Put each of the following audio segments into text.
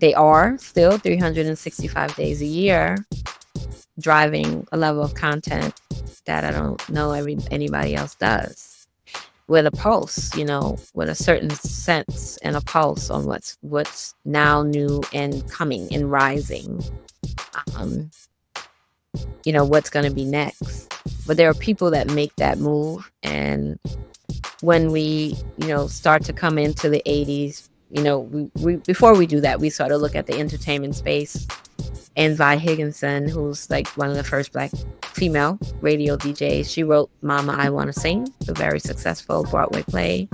they are still 365 days a year driving a level of content that I don't know anybody else does, with a pulse, with a certain sense and a pulse on what's now new and coming and rising. Um, what's going to be next. But there are people that make that move, and when we, start to come into the 80s, we before we do that, we sort of look at the entertainment space. And Vi Higginson, who's like one of the first Black female radio DJs, she wrote Mama, I Want to Sing, the very successful Broadway play.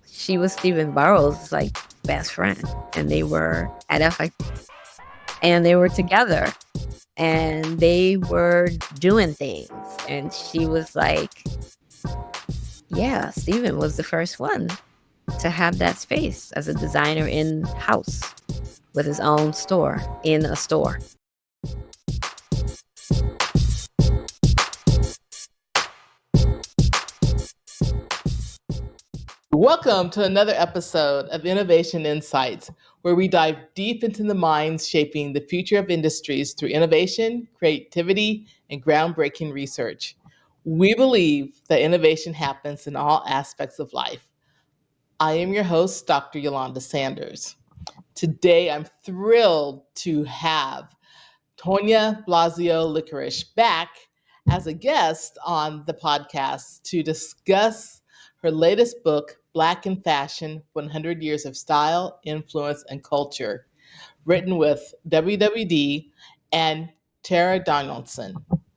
She was Stephen Burrows' like best friend, and they were at FIT, and they were together, and they were doing things. And she was like, yeah, Stephen was the first one to have that space as a designer in-house with his own store in a store. Welcome to another episode of Innovation Insights, where we dive deep into the minds shaping the future of industries through innovation, creativity, and groundbreaking research. We believe that innovation happens in all aspects of life. I am your host, Dr. Eulanda Sanders. Today, I'm thrilled to have Tonya Blazio-Licorish back as a guest on the podcast to discuss her latest book, Black in Fashion: 100 Years of Style, Influence, and Culture, written with WWD and Tara Donaldson.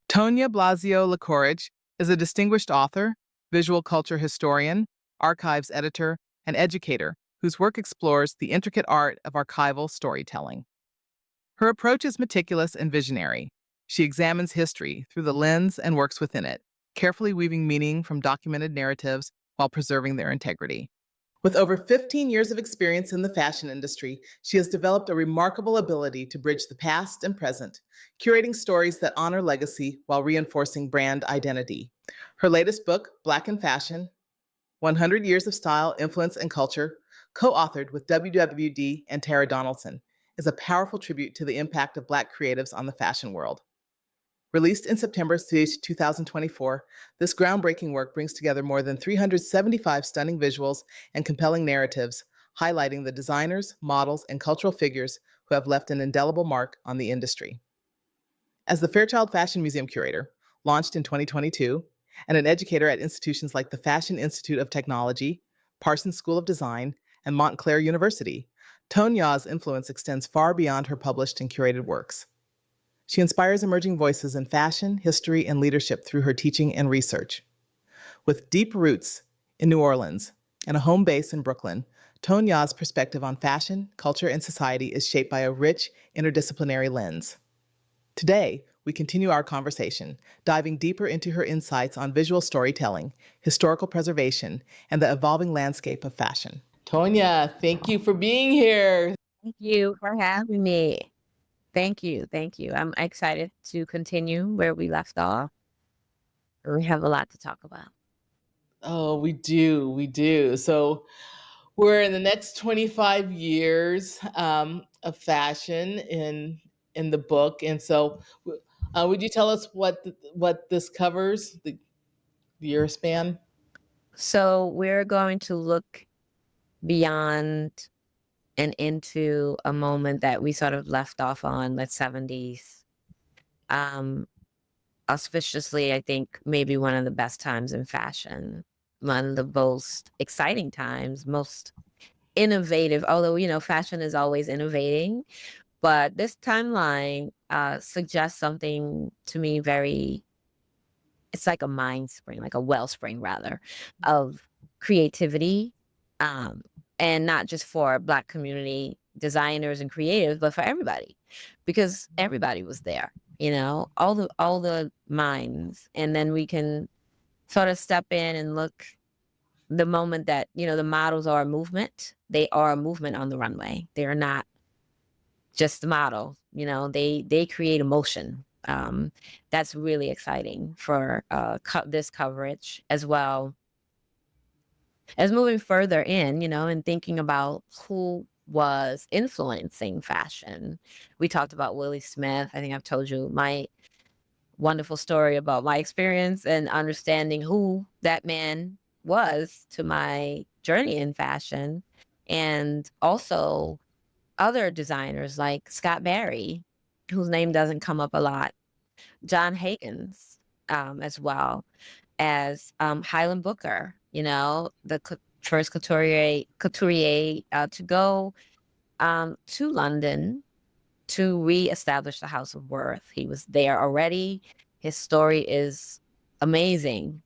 Tonya Blazio-Licorish is a distinguished author, visual culture historian, archives editor, and educator whose work explores the intricate art of archival storytelling. Her approach is meticulous and visionary. She examines history through the lens and works within it, carefully weaving meaning from documented narratives while preserving their integrity. With over 15 years of experience in the fashion industry, she has developed a remarkable ability to bridge the past and present, curating stories that honor legacy while reinforcing brand identity. Her latest book, Black in Fashion: 100 Years of Style, Influence, and Culture, co-authored with WWD and Tara Donaldson, is a powerful tribute to the impact of Black creatives on the fashion world. Released in September 2024, this groundbreaking work brings together more than 375 stunning visuals and compelling narratives, highlighting the designers, models, and cultural figures who have left an indelible mark on the industry. As the Fairchild Fashion Museum curator, launched in 2022, and an educator at institutions like the Fashion Institute of Technology, Parsons School of Design, and Montclair University, Tonya's influence extends far beyond her published and curated works. She inspires emerging voices in fashion, history, and leadership through her teaching and research. With deep roots in New Orleans and a home base in Brooklyn, Tonya's perspective on fashion, culture, and society is shaped by a rich, interdisciplinary lens. Today, we continue our conversation, diving deeper into her insights on visual storytelling, historical preservation, and the evolving landscape of fashion. Tonya, thank you for being here. Thank you for having me. Thank you. Thank you. I'm excited to continue where we left off. We have a lot to talk about. Oh, we do. We do. So we're in the next 25 years of fashion in the book. And so would you tell us what this covers, the year span? So we're going to look beyond and into a moment that we sort of left off on, the 70s. Auspiciously, I think maybe one of the best times in fashion, one of the most exciting times, most innovative, although, fashion is always innovating. But this timeline suggests something to me it's like a mind spring, like a wellspring rather, of creativity. And not just for Black community designers and creatives, but for everybody, because everybody was there, all the minds. And then we can sort of step in and look the moment that, the models are a movement. They are a movement on the runway. They are not just the model, they create emotion. That's really exciting for this coverage, as well as moving further in, and thinking about who was influencing fashion. We talked about Willie Smith. I think I've told you my wonderful story about my experience and understanding who that man was to my journey in fashion. And also other designers like Scott Barry, whose name doesn't come up a lot, John Hagens, as well as Highland Booker, the first couturier to go to London to reestablish the House of Worth. He was there already. His story is amazing.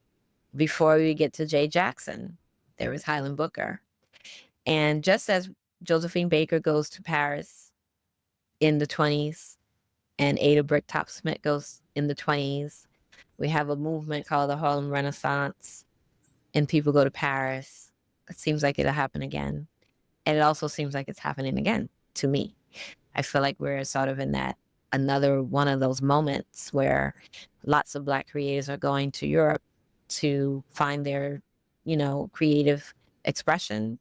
Before we get to Jay Jackson, there was Highland Booker. And just as Josephine Baker goes to Paris in the 20s and Ada Bricktop Smith goes in the 20s, we have a movement called the Harlem Renaissance, and people go to Paris. It seems like it'll happen again. And it also seems like it's happening again to me. I feel like we're sort of in that another one of those moments where lots of Black creators are going to Europe to find their, creative expression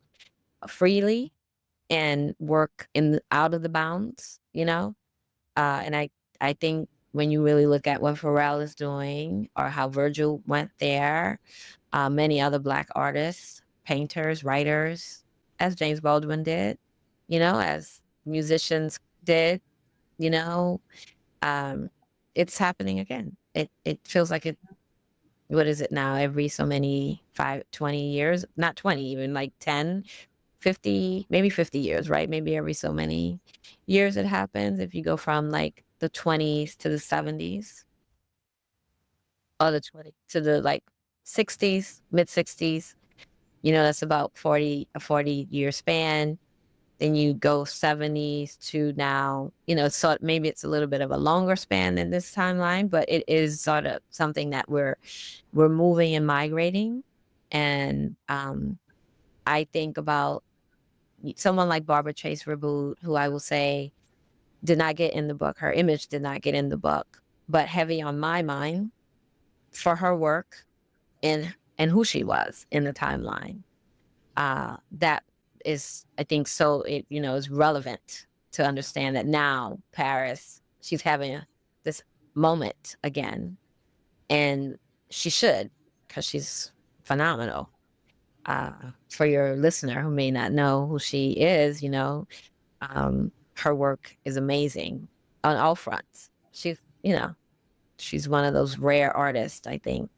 freely and work out of the bounds. And I think when you really look at what Pharrell is doing or how Virgil went there, many other Black artists, painters, writers, as James Baldwin did, as musicians did, you know, um, it's happening again. It feels like it. What is it now? Every so many 20 years, not 20, even like 10, 50, maybe 50 years, right? Maybe every so many years it happens. If you go from like the 20s to the 70s or the 20 to the like 60s, mid 60s, that's about 40-year span. Then you go 70s to now, so maybe it's a little bit of a longer span than this timeline, but it is sort of something that we're moving and migrating. And I think about someone like Barbara Chase Reboot, who I will say did not get in the book. Her image did not get in the book, but heavy on my mind for her work and who she was in the timeline. That is, I think, so it is relevant to understand that now Paris, she's having this moment again, and she should, because she's phenomenal. For your listener who may not know who she is, her work is amazing on all fronts. She's one of those rare artists, I think,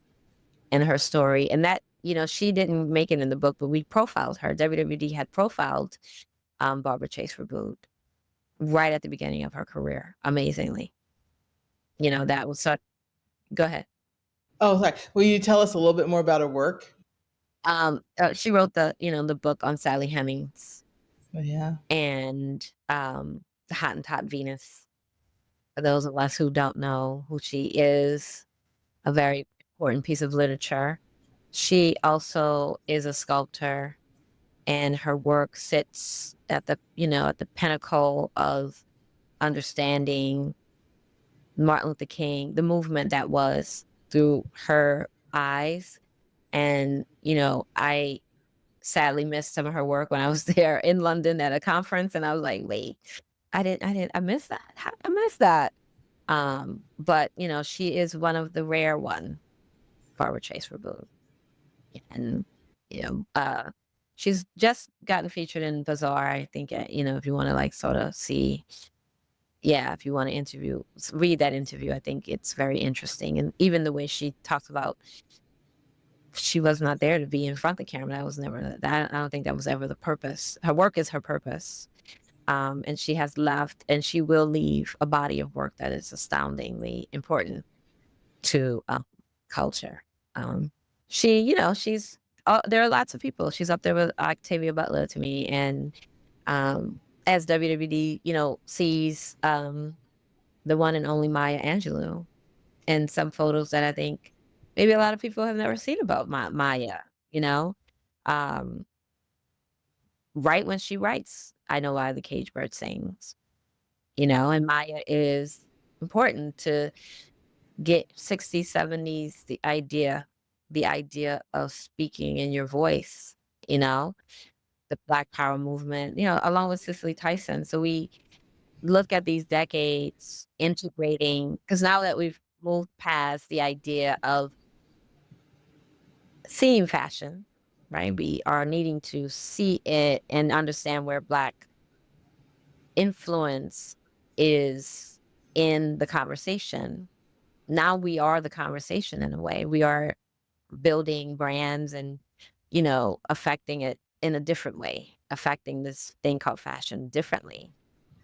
in her story. And that, she didn't make it in the book, but we profiled her. WWD had profiled Barbara Chase Reboot right at the beginning of her career, amazingly. That was such. Go ahead. Oh, sorry. Will you tell us a little bit more about her work? She wrote the book on Sally Hemings. Oh, yeah. And The Hottentot Venus. For those of us who don't know who she is, a very important piece of literature. She also is a sculptor, and her work sits at the pinnacle of understanding Martin Luther King, the movement that was through her eyes. And I sadly missed some of her work when I was there in London at a conference, and I was like, wait, I missed that. How did I miss that? But she is one of the rare one, Barbara Chase Reboot. And she's just gotten featured in Bazaar, I think. If you want to like sort of see, if you want to read that interview, I think it's very interesting. And even the way she talks about, she was not there to be in front of the camera. That was never that. I don't think that was ever the purpose. Her work is her purpose. And she has left, and she will leave a body of work that is astoundingly important to culture. She's there are lots of people. She's up there with Octavia Butler to me, and as WWD, sees the one and only Maya Angelou, and some photos that I think maybe a lot of people have never seen about Maya. Um, right when she writes, I know why the cage bird sings. And Maya is important to get 60s, 70s, the idea of speaking in your voice, the Black Power movement, along with Cicely Tyson. So we look at these decades integrating, because now that we've moved past the idea of seeing fashion, right? We are needing to see it and understand where Black influence is in the conversation. Now we are the conversation in a way. We are building brands and, affecting it in a different way, affecting this thing called fashion differently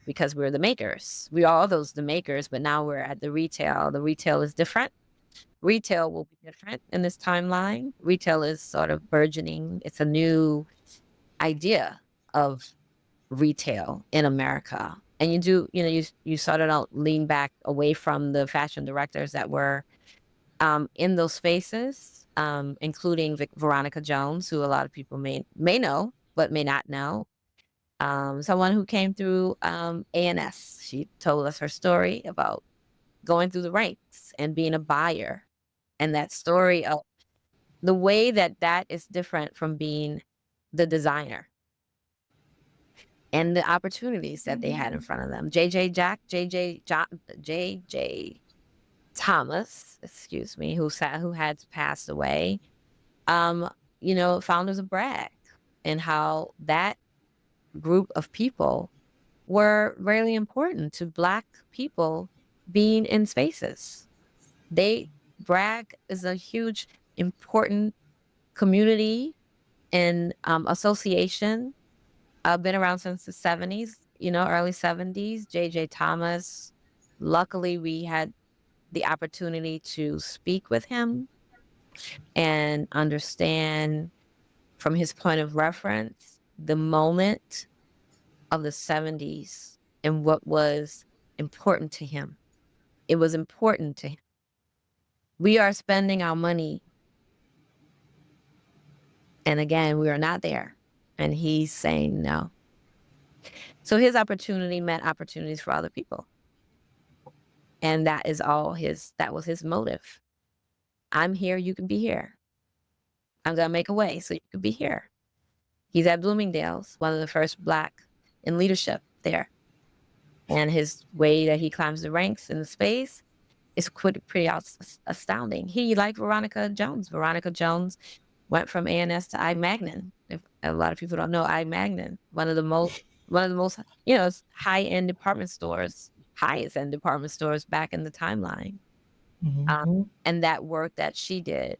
because we're the makers. We are all the makers, but now we're at the retail. The retail is different. Retail will be different in this timeline. Retail is sort of burgeoning. It's a new idea of retail in America. And you sort of don't lean back away from the fashion directors that were in those spaces, including Veronica Jones, who a lot of people may know, but may not know. Someone who came through ANS. She told us her story about going through the ranks and being a buyer. And that story of the way that is different from being the designer and the opportunities that they had in front of them. JJ Thomas, excuse me, who had passed away, founders of Bragg, and how that group of people were really important to Black people being in spaces. Bragg is a huge, important community and association. Been around since the 70s, early 70s. JJ Thomas. Luckily, we had the opportunity to speak with him and understand from his point of reference the moment of the 70s and what was important to him. It was important to him. We are spending our money, and again, we are not there. And he's saying no. So his opportunity met opportunities for other people. And that was his motive. I'm here, you can be here. I'm gonna make a way so you can be here. He's at Bloomingdale's, one of the first Black in leadership there. And his way that he climbs the ranks in the space is pretty astounding. He, like Veronica Jones. Veronica Jones went from ANS to iMagnin. If a lot of people don't know iMagnin, one of the most high-end department stores, highest-end department stores back in the timeline. And that work that she did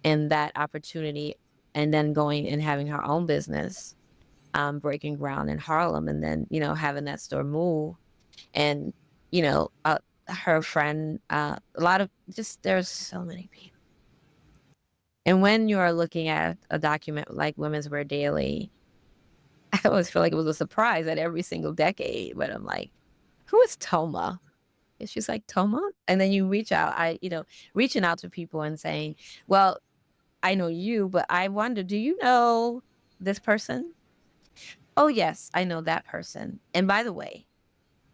and that opportunity, and then going and having her own business, breaking ground in Harlem, and then, having that store move. And, her friend, a lot of there's so many people. And when you are looking at a document like Women's Wear Daily, I always feel like it was a surprise at every single decade, but I'm like, who is Toma? And she's like, Toma? And then you reaching out to people and saying, well, I know you, but I wonder, do you know this person? Oh, yes, I know that person. And by the way,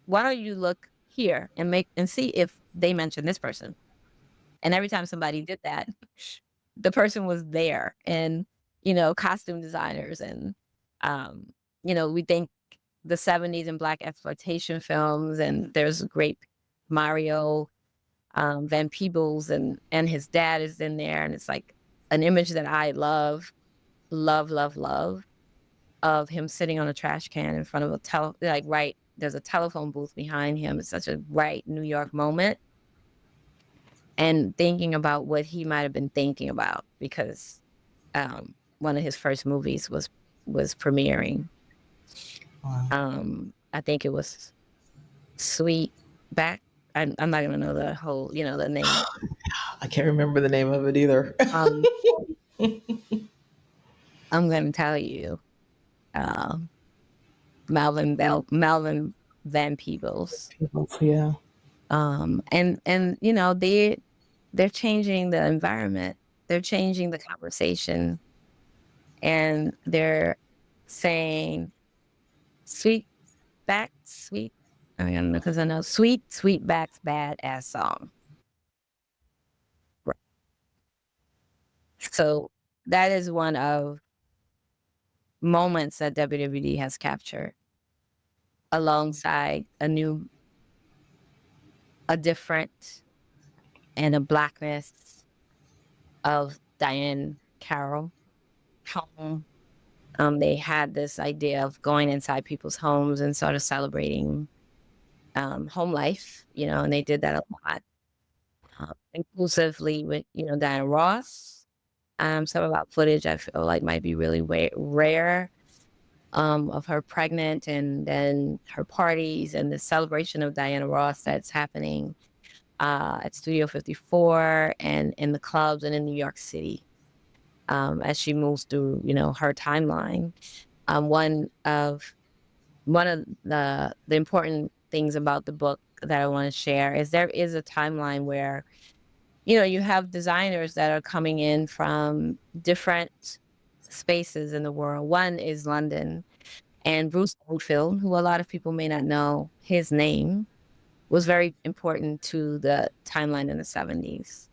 why don't you look here and see if they mention this person? And every time somebody did that, the person was there. And, costume designers and, we think the 70s and Black exploitation films, and there's a great Mario Van Peebles and his dad is in there. And it's like an image that I love of him sitting on a trash can in front of there's a telephone booth behind him. It's such a New York moment. And thinking about what he might have been thinking about, because one of his first movies was premiering. Wow. I think it was Sweetback. I'm not gonna know the whole, the name. I can't remember the name of it either. I'm gonna tell you. Melvin Van Peebles. Yeah. And they're changing the environment. They're changing the conversation, and they're saying sweet. I don't know, because I know Sweetback's badass song. So that is one of moments that WWD has captured alongside a different and a blackness of Diane Carroll home. They had this idea of going inside people's homes and sort of celebrating home life, and they did that a lot, inclusively with, Diana Ross. Some of that footage I feel like might be really rare, of her pregnant and then her parties and the celebration of Diana Ross that's happening at Studio 54 and in the clubs and in New York City, as she moves through, her timeline. One of the important things about the book that I want to share is there is a timeline where, you have designers that are coming in from different spaces in the world. One is London, and Bruce Oldfield, who a lot of people may not know his name, was very important to the timeline in the 70s.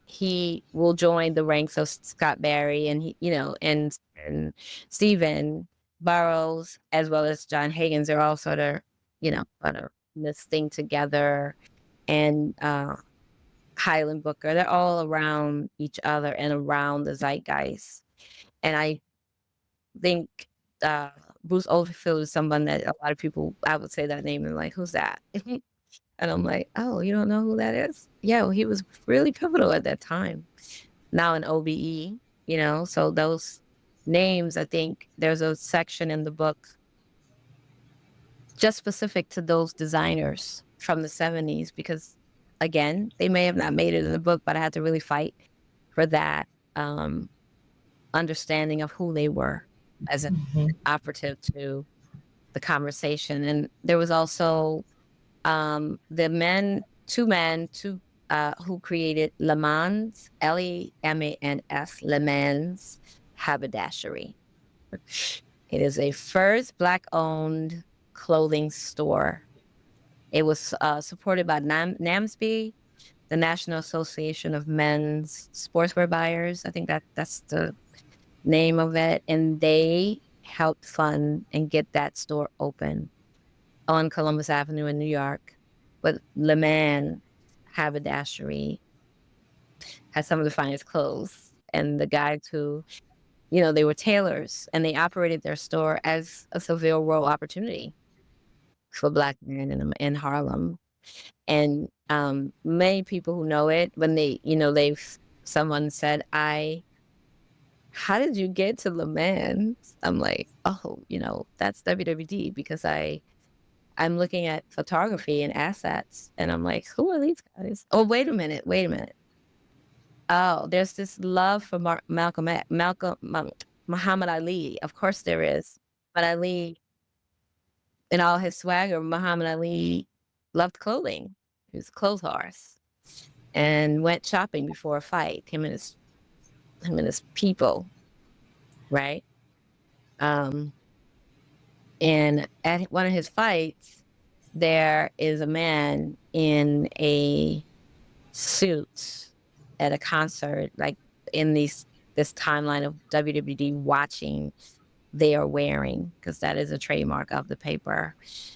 He will join the ranks of Scott Barry and and Stephen Burrows, as well as John Higgins. They're all sort of this thing together, and Highland Booker. They're all around each other and around the zeitgeist. And I think uh, Bruce Oldfield is someone that a lot of people, I would say that name and like, who's that? And I'm like, oh, you don't know who that is? Yeah, well, he was really pivotal at that time. Now in OBE, so those names, I think there's a section in the book just specific to those designers from the 70s, because again, they may have not made it in the book, but I had to really fight for that um, understanding of who they were as an operative to the conversation. And there was also two men, who created Le Mans, Lemans, Le Mans Haberdashery. It is a first Black-owned clothing store. It was supported by NAMSB, the National Association of Men's Sportswear Buyers. I think that's the name of it. And they helped fund and get that store open on Columbus Avenue in New York. But Le Mans Haberdashery has some of the finest clothes. And the guys who, they were tailors, and they operated their store as a Savile Row opportunity for Black men in Harlem. And many people who know it, when someone said, how did you get to Le Mans? I'm like, oh, that's WWD, because I'm looking at photography and assets, and I'm like, who are these guys? Oh, wait a minute. Oh, there's this love for Muhammad Ali. Of course there is. But Ali, in all his swagger, Muhammad Ali loved clothing. He was a clothes horse and went shopping before a fight, him and his people, right? Um, and at one of his fights, there is a man in a suit at a concert, like in this timeline of WWD watching, they are wearing, because that is a trademark of the paper.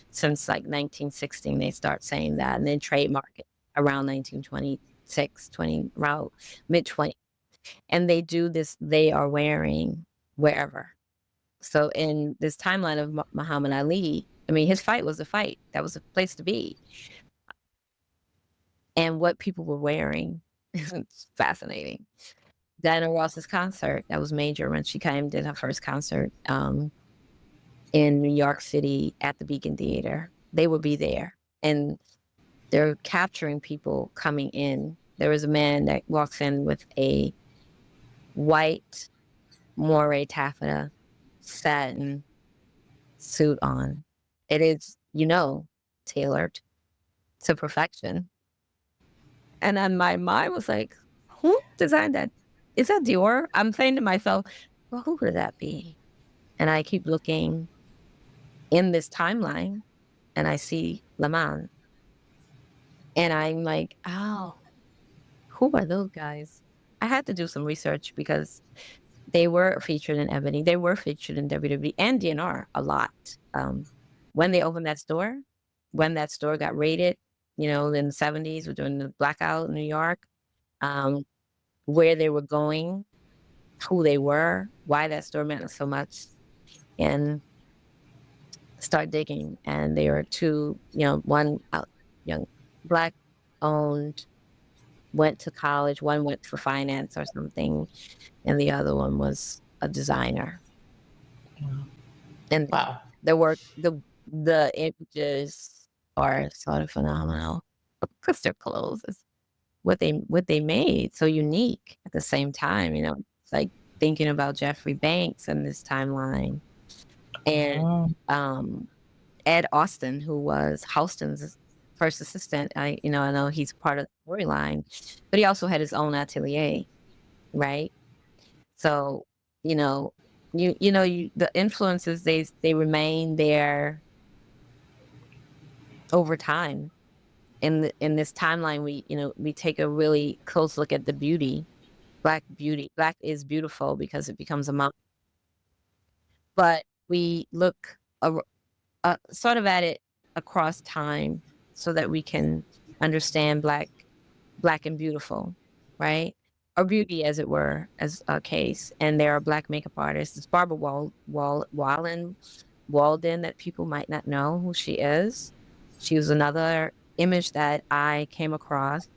Since like 1916, they start saying that, and then trademark it around 1926, around mid 20. And they do this, they are wearing wherever. So in this timeline of Muhammad Ali, I mean, his fight was a fight. That was a place to be. And what people were wearing, it's fascinating. Diana Ross's concert, that was major when she came, did her first concert in New York City at the Beacon Theater. They would be there, and they're capturing people coming in. There was a man that walks in with a white moire taffeta satin suit on. It is, tailored to perfection. And then my mind was like, who designed that? Is that Dior? I'm saying to myself, well, who could that be? And I keep looking in this timeline, and I see Le Mans. And I'm like, oh, who are those guys? I had to do some research, because They were featured in Ebony. They were featured in WWE and DNR a lot. When they opened that store, when that store got raided, you know, in the 70s, during the blackout in New York, where they were going, who they were, why that store meant so much, and start digging. And they were two, you know, one young Black owned, went to college, one went for finance or something, and the other one was a designer. And Wow. the work, the images are sort of phenomenal because their clothes is what they made so unique at the same time. You know, it's like thinking about Jeffrey Banks and this timeline, and Ed Austin, who was Houston's first assistant. I know he's part of the storyline, but he also had his own atelier, right? So, you know, the influences, they remain there over time. In this timeline, we take a really close look at the beauty, Black beauty. Black is beautiful because it becomes a mom, but we look sort of at it across time so that we can understand Black and beautiful, right? Or beauty, as it were, as a case. And there are Black makeup artists. It's Barbara Walden, that people might not know who she is. She was another image that I came across.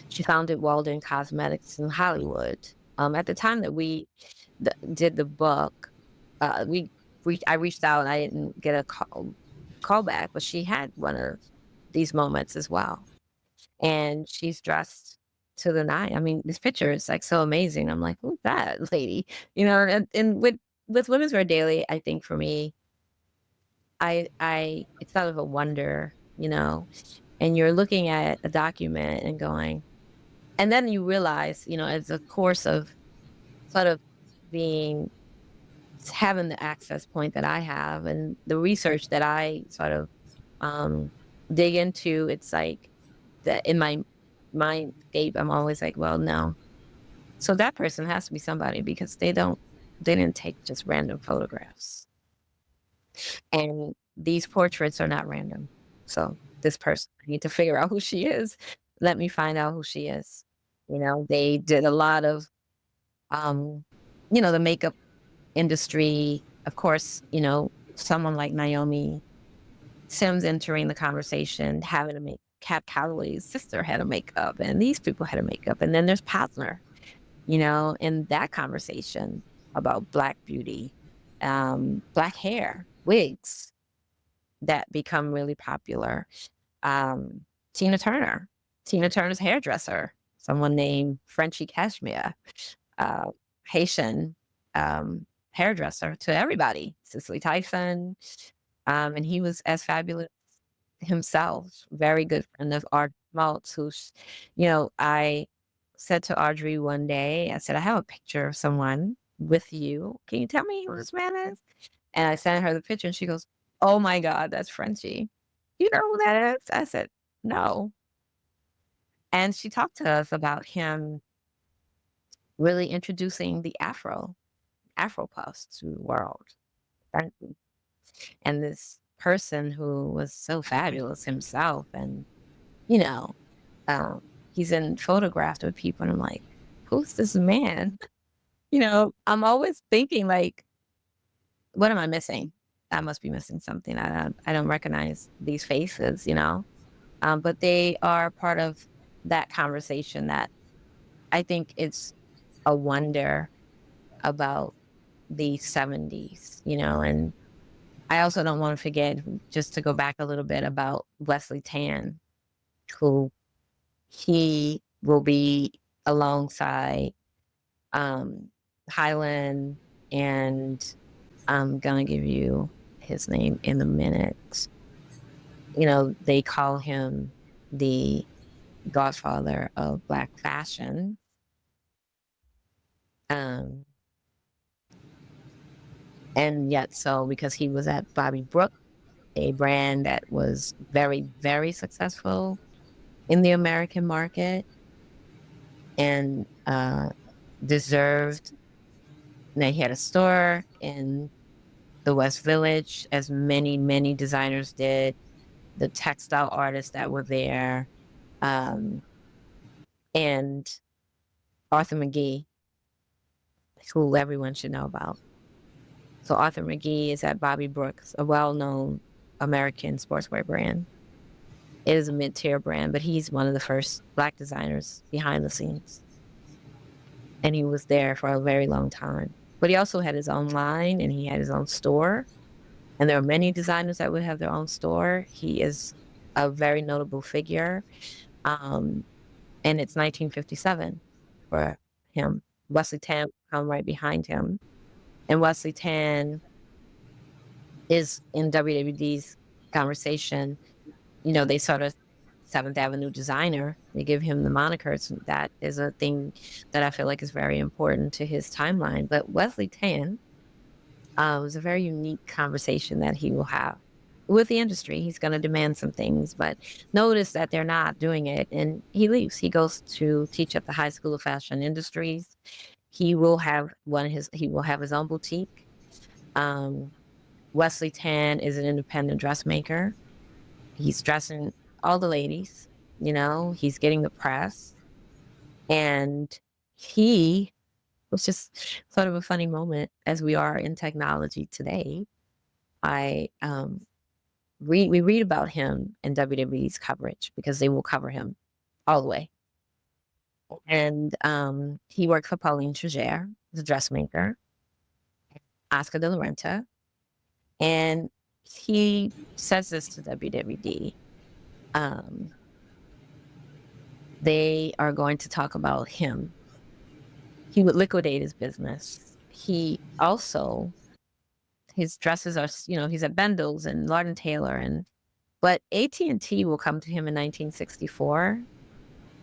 She founded Walden Cosmetics in Hollywood. At the time that we did the book, I reached out and I didn't get a call back, but she had one of these moments as well. And she's dressed to the nine. I mean, this picture is like so amazing. I'm like, who's that lady? You know, and with Women's Wear Daily, I think for me, it's sort of a wonder, you know, and you're looking at a document and going, and then you realize, you know, as a course of sort of having the access point that I have and the research that I sort of dig into, it's like that in my mindscape, I'm always like, well, no. So that person has to be somebody because they didn't take just random photographs. And these portraits are not random. So this person, I need to figure out who she is. Let me find out who she is. You know, they did a lot of, the makeup industry. Of course, someone like Naomi Sims entering the conversation, having to make Cap Calloway's sister had a makeup, and these people had a makeup. And then there's Posner, in that conversation about Black beauty, Black hair, wigs that become really popular. Tina Turner's hairdresser, someone named Frenchie Cashmere, Haitian hairdresser to everybody, Cicely Tyson. And he was as fabulous himself, very good friend of Art Maltz, who's, I said to Audrey one day, I said, I have a picture of someone with you. Can you tell me who this man is? And I sent her the picture and she goes, oh my God, that's Frenchie. You know who that is? I said, no. And she talked to us about him really introducing the Afro puffs to the world. And this person who was so fabulous himself, and he's in photographed with people, and I'm like, who's this man? I'm always thinking like, what am I missing? I must be missing something. I don't recognize these faces, but they are part of that conversation that I think it's a wonder about the 70s, and I also don't want to forget, just to go back a little bit, about Wesley Tan, who he will be alongside Highland, and I'm going to give you his name in a minute. They call him the godfather of Black fashion. And yet so, because he was at Bobby Brook, a brand that was very, very successful in the American market. And deserved. Now he had a store in the West Village, as many designers did. The textile artists that were there, um, and Arthur McGee, who everyone should know about. So Arthur McGee is at Bobby Brooks, a well-known American sportswear brand. It is a mid-tier brand, but he's one of the first Black designers behind the scenes. And he was there for a very long time. But he also had his own line and he had his own store. And there are many designers that would have their own store. He is a very notable figure. Um, and it's 1957 for him. Wesley Tan come right behind him. And Wesley Tan is in WWD's conversation. You know, they sort of Seventh Avenue designer. They give him the moniker. So that is a thing that I feel like is very important to his timeline. But Wesley Tan was a very unique conversation that he will have with the industry. He's going to demand some things, but notice that they're not doing it. And he leaves. He goes to teach at the High School of Fashion Industries. He will have his own boutique. Wesley Tan is an independent dressmaker. He's dressing all the ladies, you know, he's getting the press. And he was just sort of a funny moment as we are in technology today. I we read about him in WWE's coverage because they will cover him all the way. And he worked for Pauline Trigère, the dressmaker, Oscar de la Renta, and he says this to WWD. They are going to talk about him. He would liquidate his business. He also, his dresses are, you know, he's at Bendel's and Lord & Taylor, but AT&T will come to him in 1964,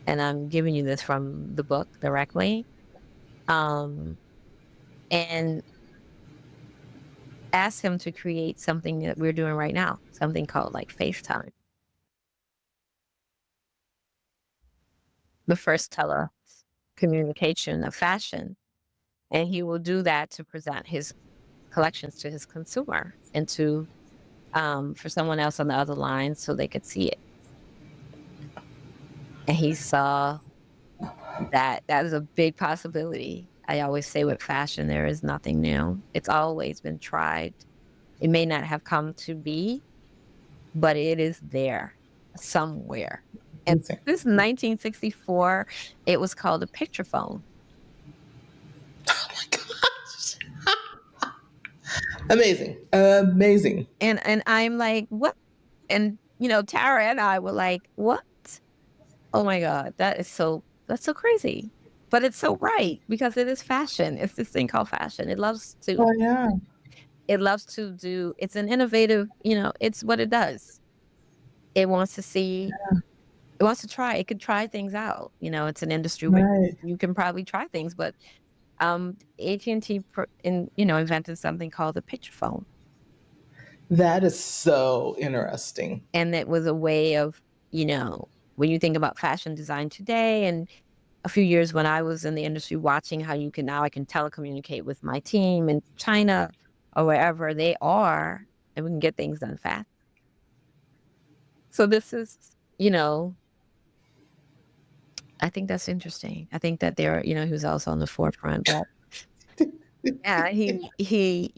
and I'm giving you this from the book directly, and ask him to create something that we're doing right now, something called like FaceTime. The first telecommunication of fashion. And he will do that to present his collections to his consumer and to for someone else on the other line so they could see it. And he saw that is a big possibility. I always say with fashion, there is nothing new. It's always been tried. It may not have come to be, but it is there somewhere. And this 1964, it was called a picture phone. Oh my gosh. Amazing. And I'm like, what? And you know, Tara and I were like, what? Oh my God, that's so crazy. But it's so right because it is fashion. It's this thing called fashion. It loves to Oh yeah. do, it's an innovative, you know, it's what it does. It wants to see, it wants to try, it could try things out. You know, it's an industry where Right. you can probably try things, but AT&T invented something called the picture phone. That is so interesting. And it was a way of, you know, when you think about fashion design today, and a few years when I was in the industry watching how I can telecommunicate with my team in China or wherever they are, and we can get things done fast. So this is, you know, I think that's interesting. I think that he was also on the forefront, but yeah, you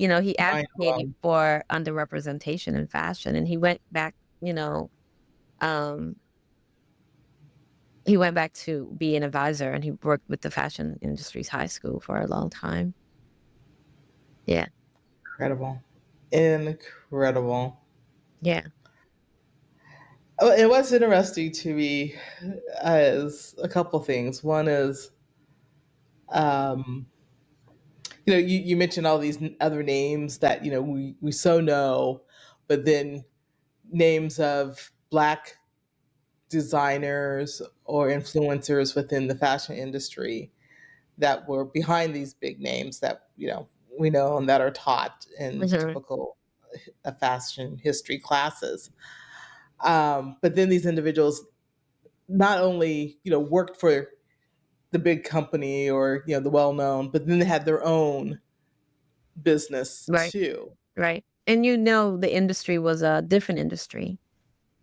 know, he advocated for underrepresentation in fashion, and he went back, you know, he went back to be an advisor, and he worked with the fashion industry's high school for a long time. Yeah. Incredible. Yeah. Oh, and what's interesting to me is a couple things. One is, um, you know, you mentioned all these other names that, you know, we so know, but then names of Black designers or influencers within the fashion industry that were behind these big names that, you know, we know and that are taught in Mhm. typical fashion history classes. But then these individuals not only, you know, worked for the big company or the well-known, but then they had their own business Right. too. Right. And the industry was a different industry,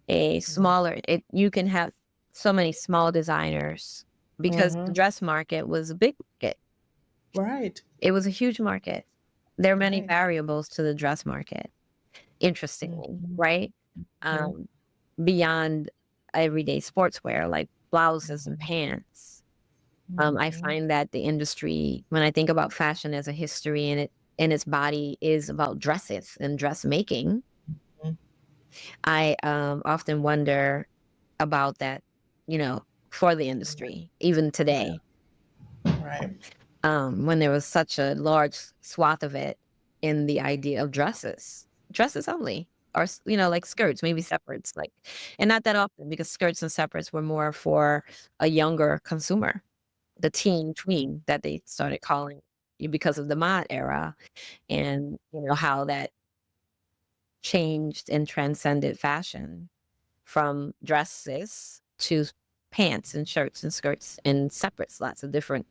a smaller. You can have so many small designers because the dress market was a big market. Right. It was a huge market. There are many Right. variables to the dress market, interestingly, right? Mhm. Beyond everyday sportswear like blouses and pants. I find that the industry, when I think about fashion as a history and its body is about dresses and dressmaking, Mhm. I often wonder about that, you know, for the industry, even Yeah. today, Right. when there was such a large swath of it in the idea of dresses only, or like skirts, maybe separates, like, and not that often because skirts and separates were more for a younger consumer, the teen tween that they started calling because of the mod era, and how that changed and transcended fashion from dresses to pants and shirts and skirts and separates, lots of different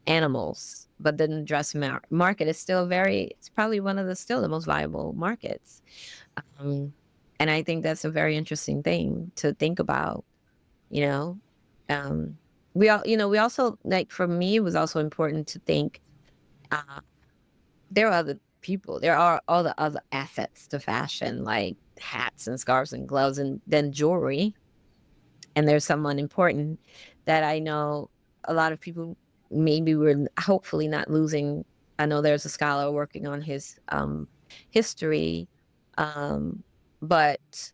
animals. But then the dress market is still it's probably one of still the most viable markets. Um, and I think that's a very interesting thing to think about, you know. Um, we also, like, for me, it was also important to think, uh, there are other people, there are all the other assets to fashion, like hats and scarves and gloves and then jewelry. And there's someone important that I know a lot of people maybe we're hopefully not losing. I know there's a scholar working on his history, um, but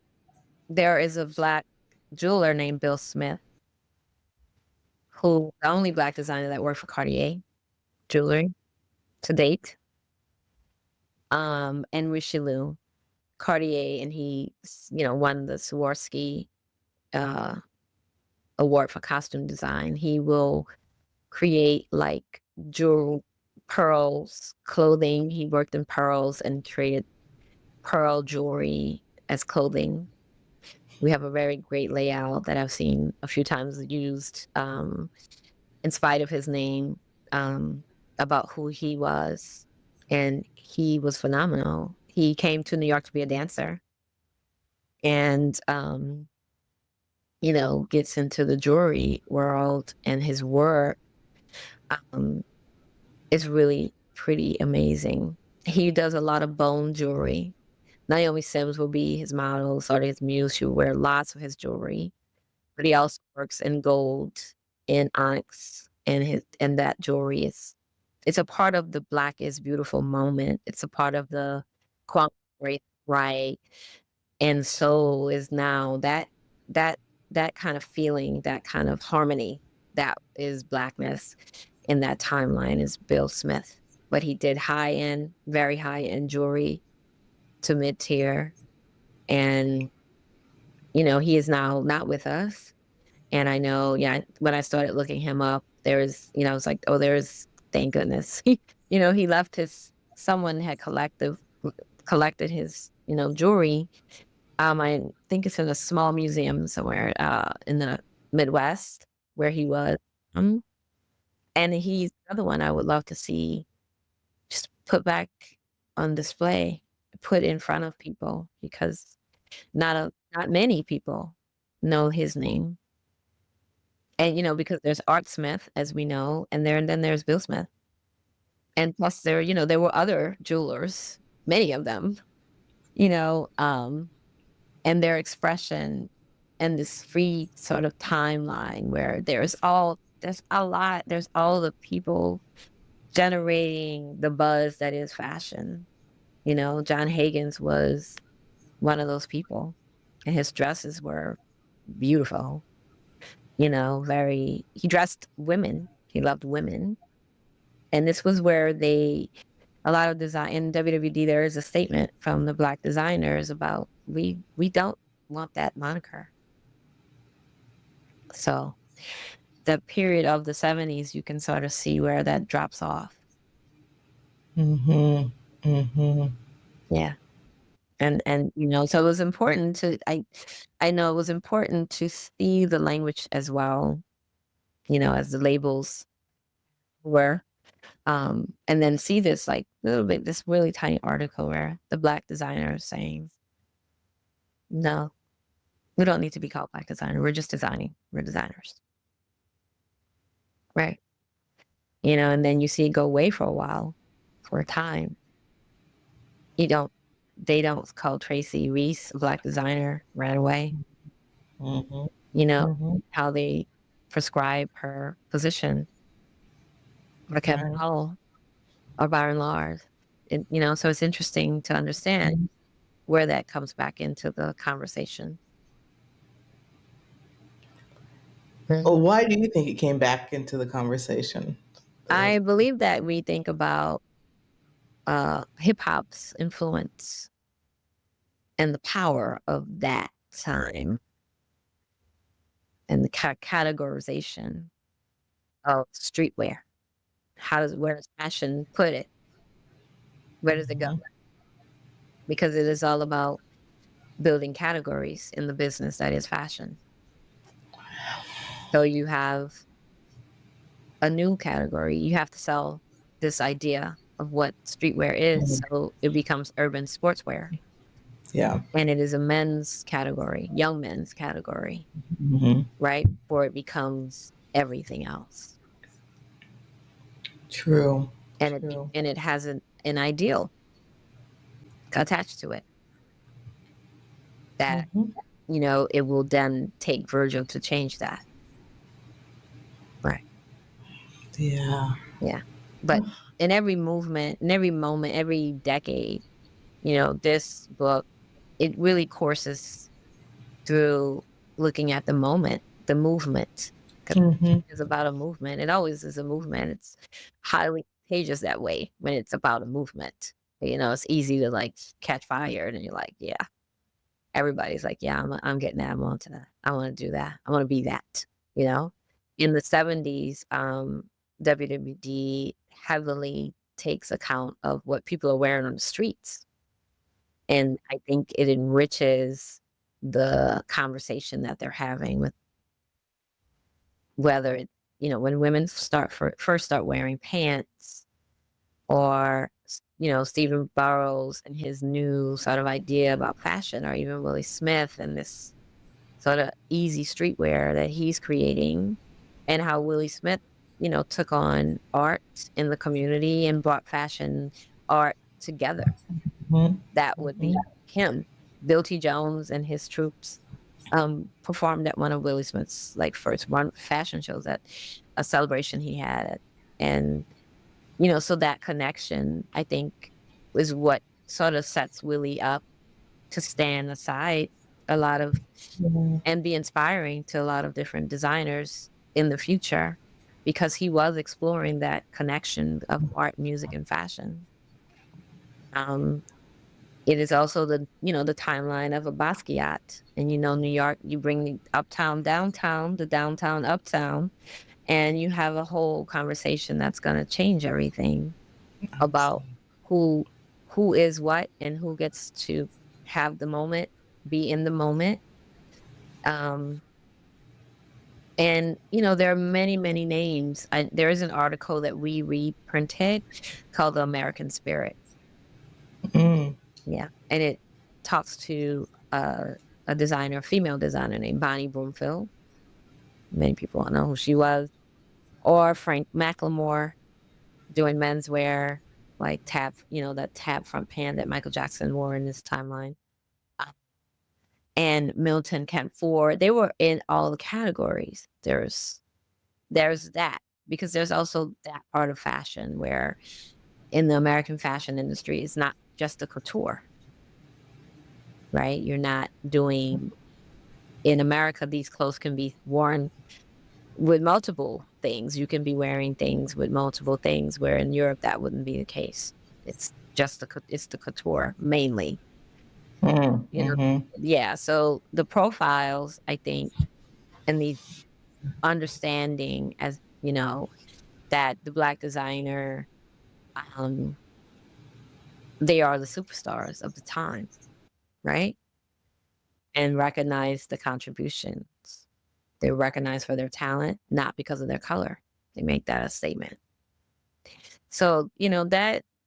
there is a Black jeweler named Bill Smith, who the only Black designer that worked for Cartier jewelry to date, and Richelieu Cartier, and he won the Swarovski uh, award for costume design. He will create like jewel, pearls, clothing. He worked in pearls and created pearl jewelry as clothing. We have a very great layout that I've seen a few times used, in spite of his name, um, about who he was. And he was phenomenal. He came to New York to be a dancer and, gets into the jewelry world, and his work, um, is really pretty amazing. He does a lot of bone jewelry. Naomi Sims will be his model, sort of his muse. She will wear lots of his jewelry, but he also works in gold and onyx, and that jewelry it's a part of the Black is beautiful moment. It's a part of the quantum race, right? And soul is now that that kind of feeling, that kind of harmony, that is Blackness in that timeline is Bill Smith. But he did very high end jewelry to mid tier. And, he is now not with us. And I know, yeah, when I started looking him up, I was like, oh, thank goodness. He left someone had collected his, jewelry. I think it's in a small museum somewhere, in the Midwest where he was. Um, and he's another one I would love to see just put back on display, put in front of people, because not many people know his name. And, because there's Art Smith, as we know, and then there's Bill Smith. And plus there were other jewelers, many of them, you know, um, and their expression and this free sort of timeline where there's all the people generating the buzz that is fashion. John Higgins was one of those people, and his dresses were beautiful. He dressed women. He loved women. And this was where a lot of design in WWD, there is a statement from the Black designers about we don't want that moniker. So the period of the 70s, you can sort of see where that drops off. Mm-hmm. Mm-hmm. Yeah. And so it was important to I know it was important to see the language as well. as the labels were. And then see this like little bit, this really tiny article where the Black designer is saying, no, we don't need to be called Black designer. We're just designing. We're designers. Right. And then you see it go away for a while, for a time. They don't call Tracy Reese a Black designer right away. How they prescribe her position, or Kevin Howell, or Byron Lars. So it's interesting to understand where that comes back into the conversation. Well, why do you think it came back into the conversation? I believe that we think about hip hop's influence and the power of that time, and the categorization of streetwear. Where does fashion put it? Where does it go? Because it is all about building categories in the business that is fashion. So you have a new category. You have to sell this idea of what streetwear is. So it becomes urban sportswear. Yeah. And it is a men's category, young men's category, right? Before it becomes everything else. True. And it has an ideal attached to it that, it will then take Virgil to change that. Right. Yeah. Yeah. But in every movement, in every moment, every decade, this book, it really courses through looking at the moment, the movement. It's about a movement. It always is a movement. It's highly contagious that way when it's about a movement. It's easy to like catch fire, and you're like, yeah. Everybody's like, yeah, I'm getting that. I'm on to that. I want to do that. I want to be that. In the 70s, WWD heavily takes account of what people are wearing on the streets. And I think it enriches the conversation that they're having with whether it, when women first start wearing pants, or, Stephen Burrows and his new sort of idea about fashion, or even Willie Smith and this sort of easy streetwear that he's creating, and how Willie Smith, took on art in the community and brought fashion art together. That would be him. Bill T. Jones and his troops performed at one of Willie Smith's first run fashion shows at a celebration he had. And, so that connection, I think, is what sort of sets Willie up to stand aside a lot of and be inspiring to a lot of different designers in the future, because he was exploring that connection of art, music, and fashion. It is also the timeline of a Basquiat, and New York, you bring the uptown, downtown, the downtown, uptown, and you have a whole conversation that's going to change everything about who is what, and who gets to have the moment, be in the moment. And there are many, many names. There is an article that we reprinted called The American Spirit. Yeah. And it talks to a designer, a female designer named Bonnie Broomfield. Many people don't know who she was. Or Frank Macklemore doing menswear, like tab, that tab front pan that Michael Jackson wore in his timeline. And Milton Kent Ford, they were in all the categories. There's that, because there's also that part of fashion where in the American fashion industry, it's not just the couture, right? You're not doing, in America, these clothes can be worn with multiple things. You can be wearing things with multiple things, where in Europe, that wouldn't be the case. It's just it's the couture mainly. Yeah. So the profiles, I think, and the understanding, as that the Black designer, they are the superstars of the time, right? And recognize the contributions They're recognized for their talent, not because of their color. They make that a statement. So,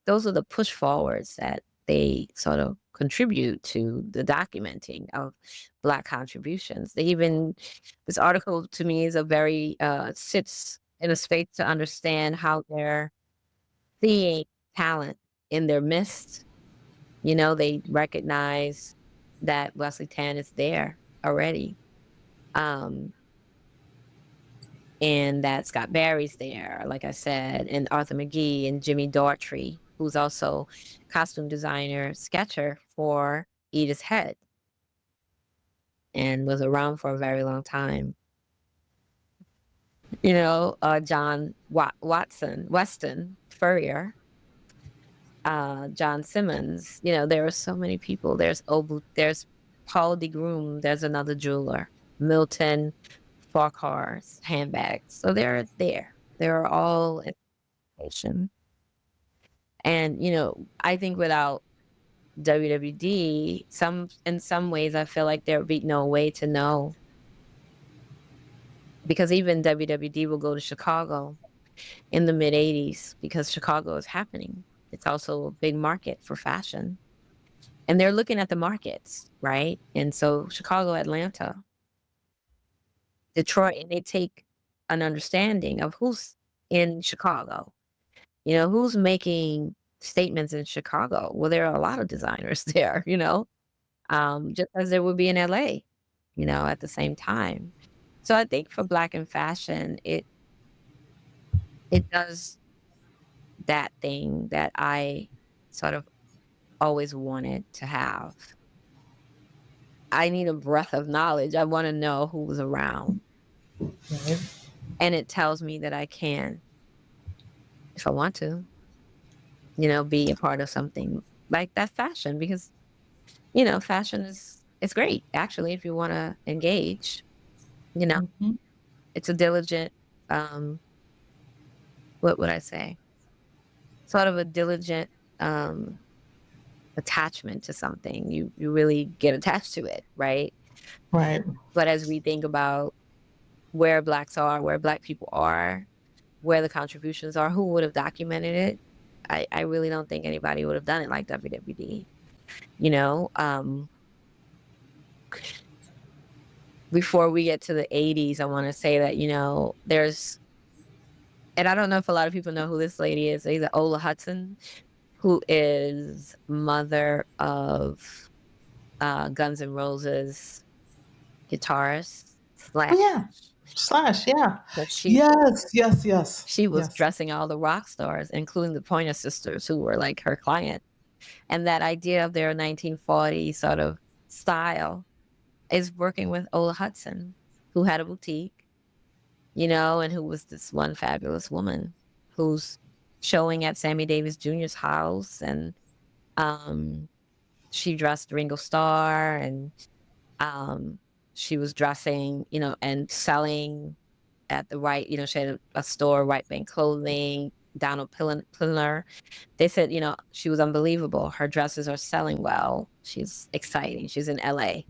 those are the push forwards that they sort of contribute to the documenting of Black contributions. This article to me is sits in a space to understand how they're seeing talent in their midst. They recognize that Wesley Tan is there already. Um, and that Scott Barry's there, like I said, and Arthur McGee and Jimmy Daughtry, who's also costume designer, sketcher for Edith's Head, and was around for a very long time. John Weston Furrier, John Simmons. There are so many people. There's Paul DeGroom. There's another jeweler, Milton Farquhar's handbags. So they're there. They're all in education. And I think without WWD, in some ways, I feel like there would be no way to know, because even WWD will go to Chicago in the mid '80s because Chicago is happening. It's also a big market for fashion, and they're looking at the markets, right? And so Chicago, Atlanta, Detroit, and they take an understanding of who's in Chicago. Who's making statements in Chicago? Well, there are a lot of designers there, just as there would be in LA, at the same time. So I think for Black in fashion, it does that thing that I sort of always wanted to have. I need a breadth of knowledge. I want to know who was around. Right. And it tells me that I can, if I want to, be a part of something like that fashion, because, fashion it's great, actually, if you want to engage, Mm-hmm. it's a diligent, what would I say? Sort of a diligent, attachment to something. You really get attached to it, right? Right. But as we think about where Blacks are, where Black people are, where the contributions are, who would have documented it, I really don't think anybody would have done it like WWD. Before we get to the '80s, I want to say that, there's, and I don't know if a lot of people know who this lady is, either Ola Hudson, who is mother of Guns N' Roses guitarist Oh yeah. Slash. Yeah. But she was Yes. dressing all the rock stars, including the Pointer Sisters, who were like her client. And that idea of their 1940 sort of style is working with Ola Hudson, who had a boutique, and who was this one fabulous woman who's showing at Sammy Davis Jr.'s house. And she dressed Ringo Starr, and she was dressing, and selling at the right, she had a store, Right Bank Clothing, Donald Pilner. They said, she was unbelievable. Her dresses are selling well. She's exciting. She's in LA.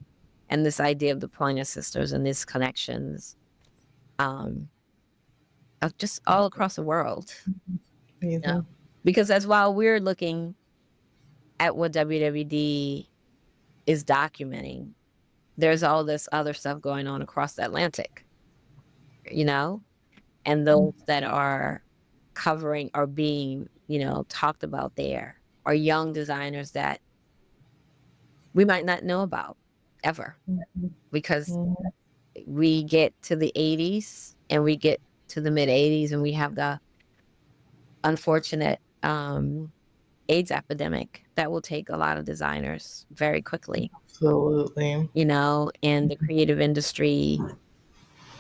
And this idea of the Pointer Sisters and these connections, just all across the world. Amazing. Because as while we're looking at what WWD is documenting, there's all this other stuff going on across the Atlantic, and those that are covering or being, talked about there are young designers that we might not know about ever, because we get to the '80s and we get to the mid '80s and we have the unfortunate AIDS epidemic that will take a lot of designers very quickly. Absolutely. And the creative industry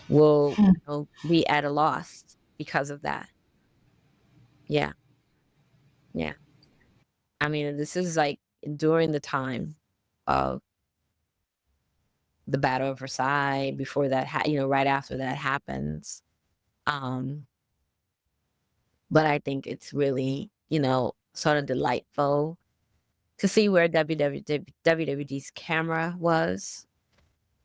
will be at a loss because of that. Yeah. Yeah. I mean, this is like during the time of the Battle of Versailles, before that, right after that happens. But I think it's really, sort of delightful to see where WWD's camera was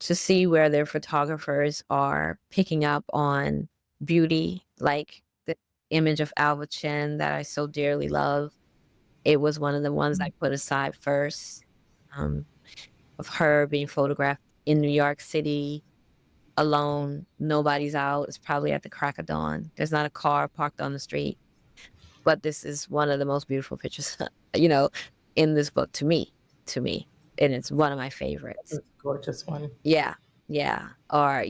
to see where their photographers are picking up on beauty, like the image of Alva Chen that I so dearly love. It was one of the ones I put aside first, um, of her being photographed in New York City alone. Nobody's out. It's probably at the crack of dawn. There's not a car parked on the street. But this is one of the most beautiful pictures, in this book to me. And it's one of my favorites. It's a gorgeous one. Yeah. Yeah. Or,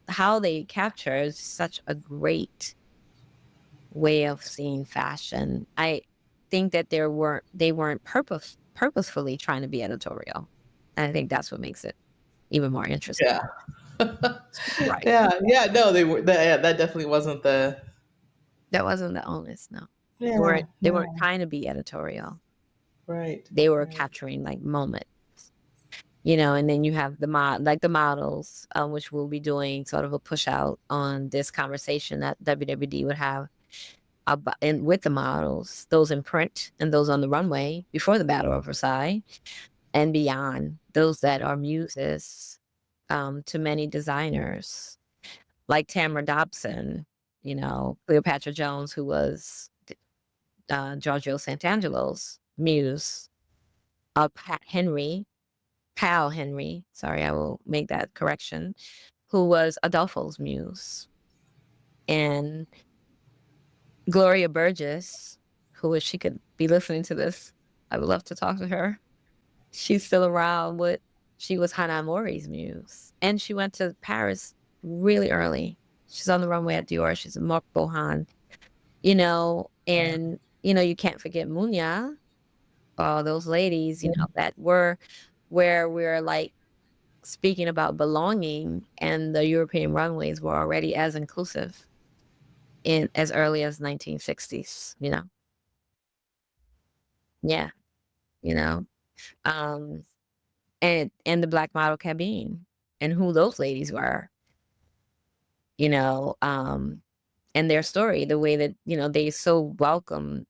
how they capture is such a great way of seeing fashion. I think that they weren't purposefully trying to be editorial. And I think that's what makes it even more interesting. Yeah. Right. Yeah. No, they were. That definitely wasn't the. That wasn't the onus, no. Yeah. They weren't trying to be editorial. Right. They were capturing like moments. And then you have the models, which we'll be doing sort of a push out on this conversation that WWD would have and with the models, those in print and those on the runway before the Battle of Versailles and beyond, those that are muses to many designers like Tamara Dobson, Cleopatra Jones, who was Giorgio Sant'Angelo's muse, Pal Henry, sorry, I will make that correction, who was Adolfo's muse. And Gloria Burgess, who, if she could be listening to this, I would love to talk to her. She's still around. She was Hannah Mori's muse. And she went to Paris really early. She's on the runway at Dior. She's a Marc Bohan, and, you can't forget Munya, all those ladies, that were where we're like speaking about belonging, and the European runways were already as inclusive in as early as 1960s, Yeah, and the black model cabine and who those ladies were, and their story, the way that, they so welcome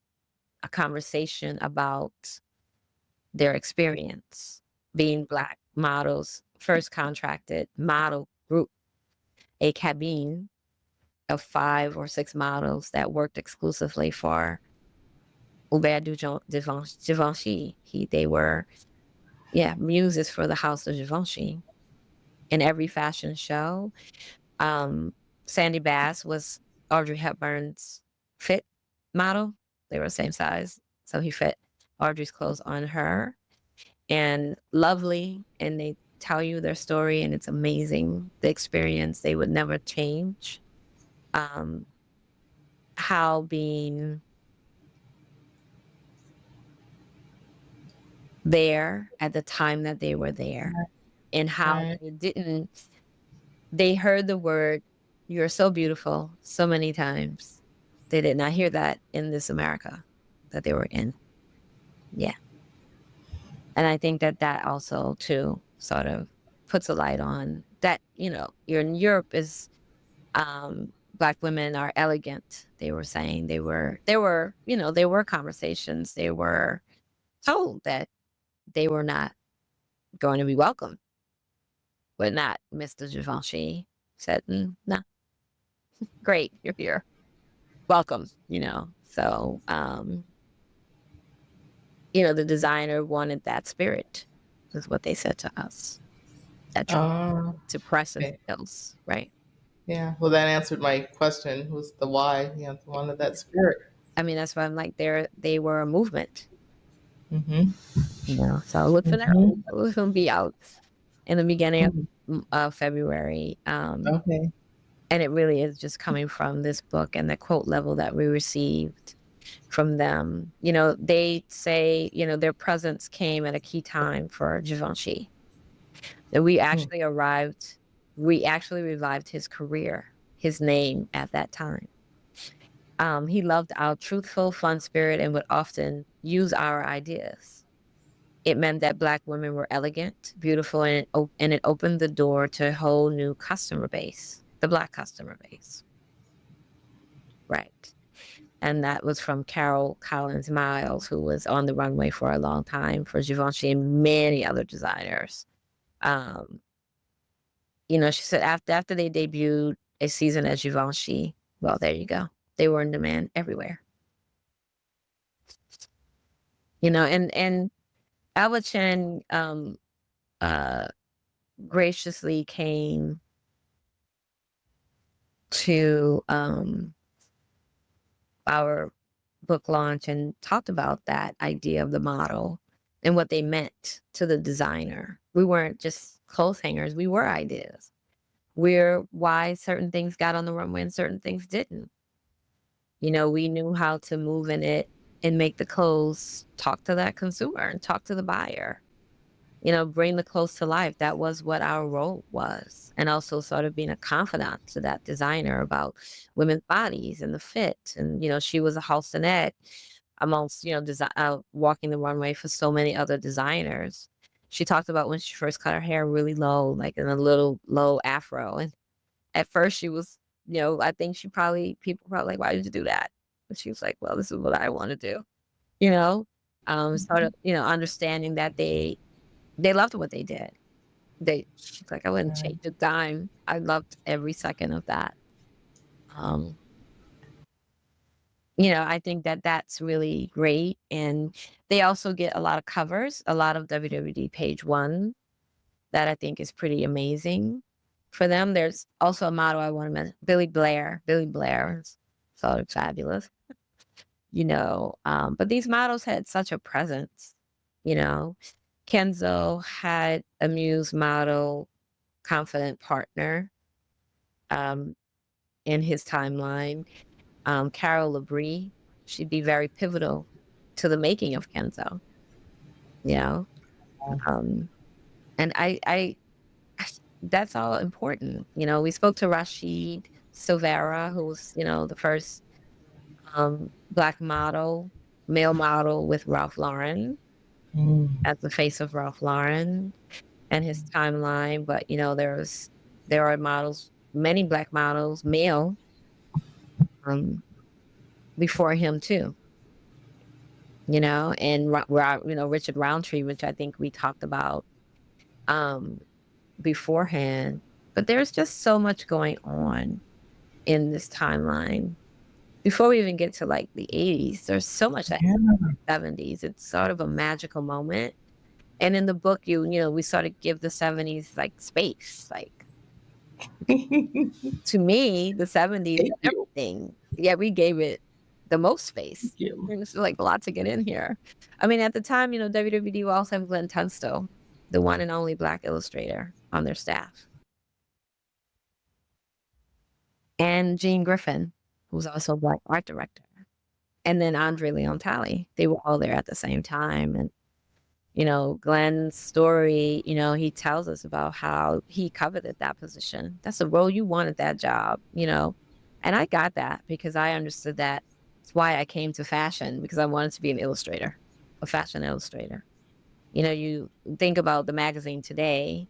a conversation about their experience being black models, first contracted model group, a cabine of 5 or 6 models that worked exclusively for Hubert de Givenchy. They were, muses for the house of Givenchy. In every fashion show, Sandy Bass was Audrey Hepburn's fit model. They were the same size, so he fit Audrey's clothes on her. And lovely, and they tell you their story, and it's amazing. The experience they would never change. How being there at the time that they were there, and how they heard the word "you're so beautiful" so many times. They did not hear that in this America that they were in. Yeah. And I think that also too sort of puts a light on that, you're in Europe is Black women are elegant. They were saying there were conversations. They were told that they were not going to be welcome, but not Mr. Givenchy said, no, great, you're here. Welcome, So, the designer wanted that spirit, is what they said to us. That to press and skills, right? Yeah. Well, that answered my question. Was the why? Yeah, the one of that spirit. I mean, that's why I'm like, they were a movement. Mm-hmm. So look for that. It's going to be out in the beginning of February. Okay. And it really is just coming from this book and the quote level that we received from them. They say, their presence came at a key time for Givenchy. That we actually revived his career, his name at that time. He loved our truthful, fun spirit and would often use our ideas. It meant that Black women were elegant, beautiful, and it opened the door to a whole new customer base, the Black customer base. Right. And that was from Carol Collins Miles, who was on the runway for a long time for Givenchy and many other designers. She said after they debuted a season as Givenchy, well, there you go. They were in demand everywhere. And Alba uh, graciously came to our book launch and talked about that idea of the model and what they meant to the designer. We weren't just clothes hangers, we were ideas. We're why certain things got on the runway and certain things didn't. We knew how to move in it and make the clothes talk to that consumer and talk to the buyer. Bring the clothes to life. That was what our role was. And also sort of being a confidant to that designer about women's bodies and the fit. And, she was a halstonette amongst, walking the runway for so many other designers. She talked about when she first cut her hair really low, like in a little low afro. And at first she was, I think people probably like, why did you do that? But she was like, well, this is what I want to do, you know? Sort of, understanding that they loved what they did. She's like, I wouldn't change a dime. I loved every second of that. Um, I think that that's really great. And they also get a lot of covers, a lot of WWD page one that I think is pretty amazing for them. There's also a model I want to mention, Billy Blair. Billy Blair is sort of fabulous, but these models had such a presence, you know. Kenzo had a muse model, confident partner in his timeline. Carol Labrie, she'd be very pivotal to the making of Kenzo, you know. Um, and I that's all important. We spoke to Rashid Silvera, who was, the first Black model, male model with Ralph Lauren as the face of Ralph Lauren and his timeline. But, there are models, many Black models, male, before him too, and Richard Roundtree, which I think we talked about beforehand. But there's just so much going on in this timeline. Before we even get to like the 80s, there's so much that happened in the 70s. It's sort of a magical moment. And in the book, we sort of give the 70s like space. Like, to me, the 70s, everything. Yeah, we gave it the most space. There's like a lot to get in here. I mean, at the time, WWD will also have Glenn Tunstall, the one and only Black illustrator on their staff. And Jean Griffin, who was also a Black art director. And then Andre Leon Talley. They were all there at the same time. And, Glenn's story, he tells us about how he coveted that position. That's the role you wanted, that job, And I got that because I understood that. That's why I came to fashion, because I wanted to be an illustrator, a fashion illustrator. You think about the magazine today,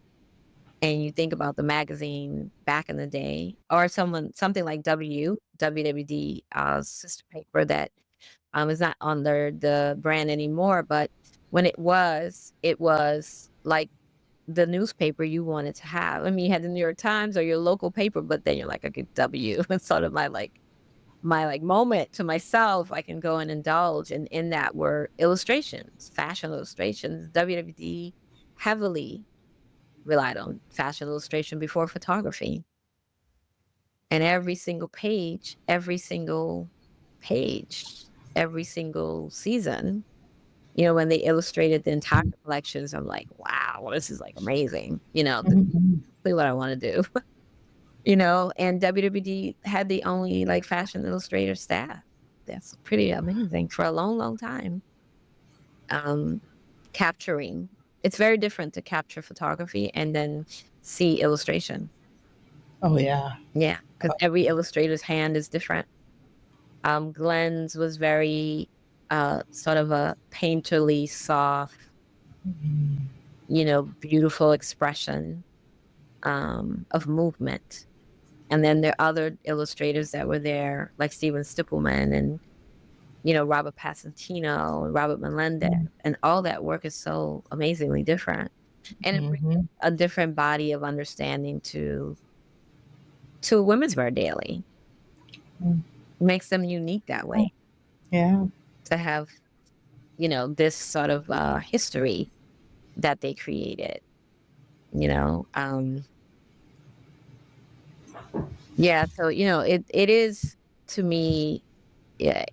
and you think about the magazine back in the day, or something like WWD, sister paper that is not under the brand anymore. But when it was like the newspaper you wanted to have. I mean, you had the New York Times or your local paper, but then you're like, okay, W. It's sort of my moment to myself. I can go and indulge, and in that were illustrations, fashion illustrations. WWD heavily relied on fashion illustration before photography. And every single page, every single season, when they illustrated the entire collections, I'm like, wow, this is like amazing. This is what I want to do. And WWD had the only like fashion illustrator staff. That's pretty amazing for a long, long time. Capturing. It's very different to capture photography and then see illustration. Oh, yeah. Yeah, because every illustrator's hand is different. Glenn's was very sort of a painterly, soft, beautiful expression of movement. And then there are other illustrators that were there, like Steven Stippleman and, Robert Passantino and Robert Melendez. And all that work is so amazingly different. And it brings Mm-hmm. a different body of understanding to women's wear daily. Makes them unique that way Yeah. to have, this sort of history that they created, you know. Yeah, so it is to me, yeah.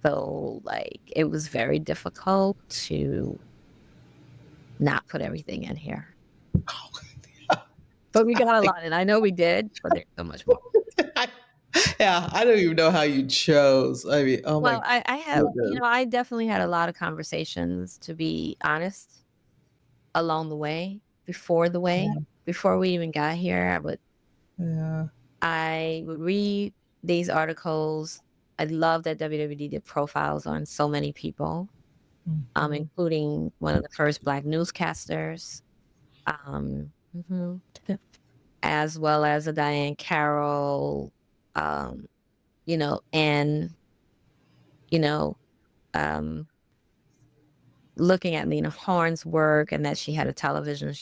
So like it was very difficult to not put everything in here. But we got a lot, and I know we did, but there's so much more. Yeah, I don't even know how you chose. I mean, oh Well, my I have, goodness. I definitely had a lot of conversations, to be honest, along the way, before we even got here. Yeah. I would read these articles. I love that WWD did profiles on so many people, Mhm. including one of the first Black newscasters, mhm, as well as a Diane Carroll, um, and you know, um, looking at Lena Horne's work, and that she had a television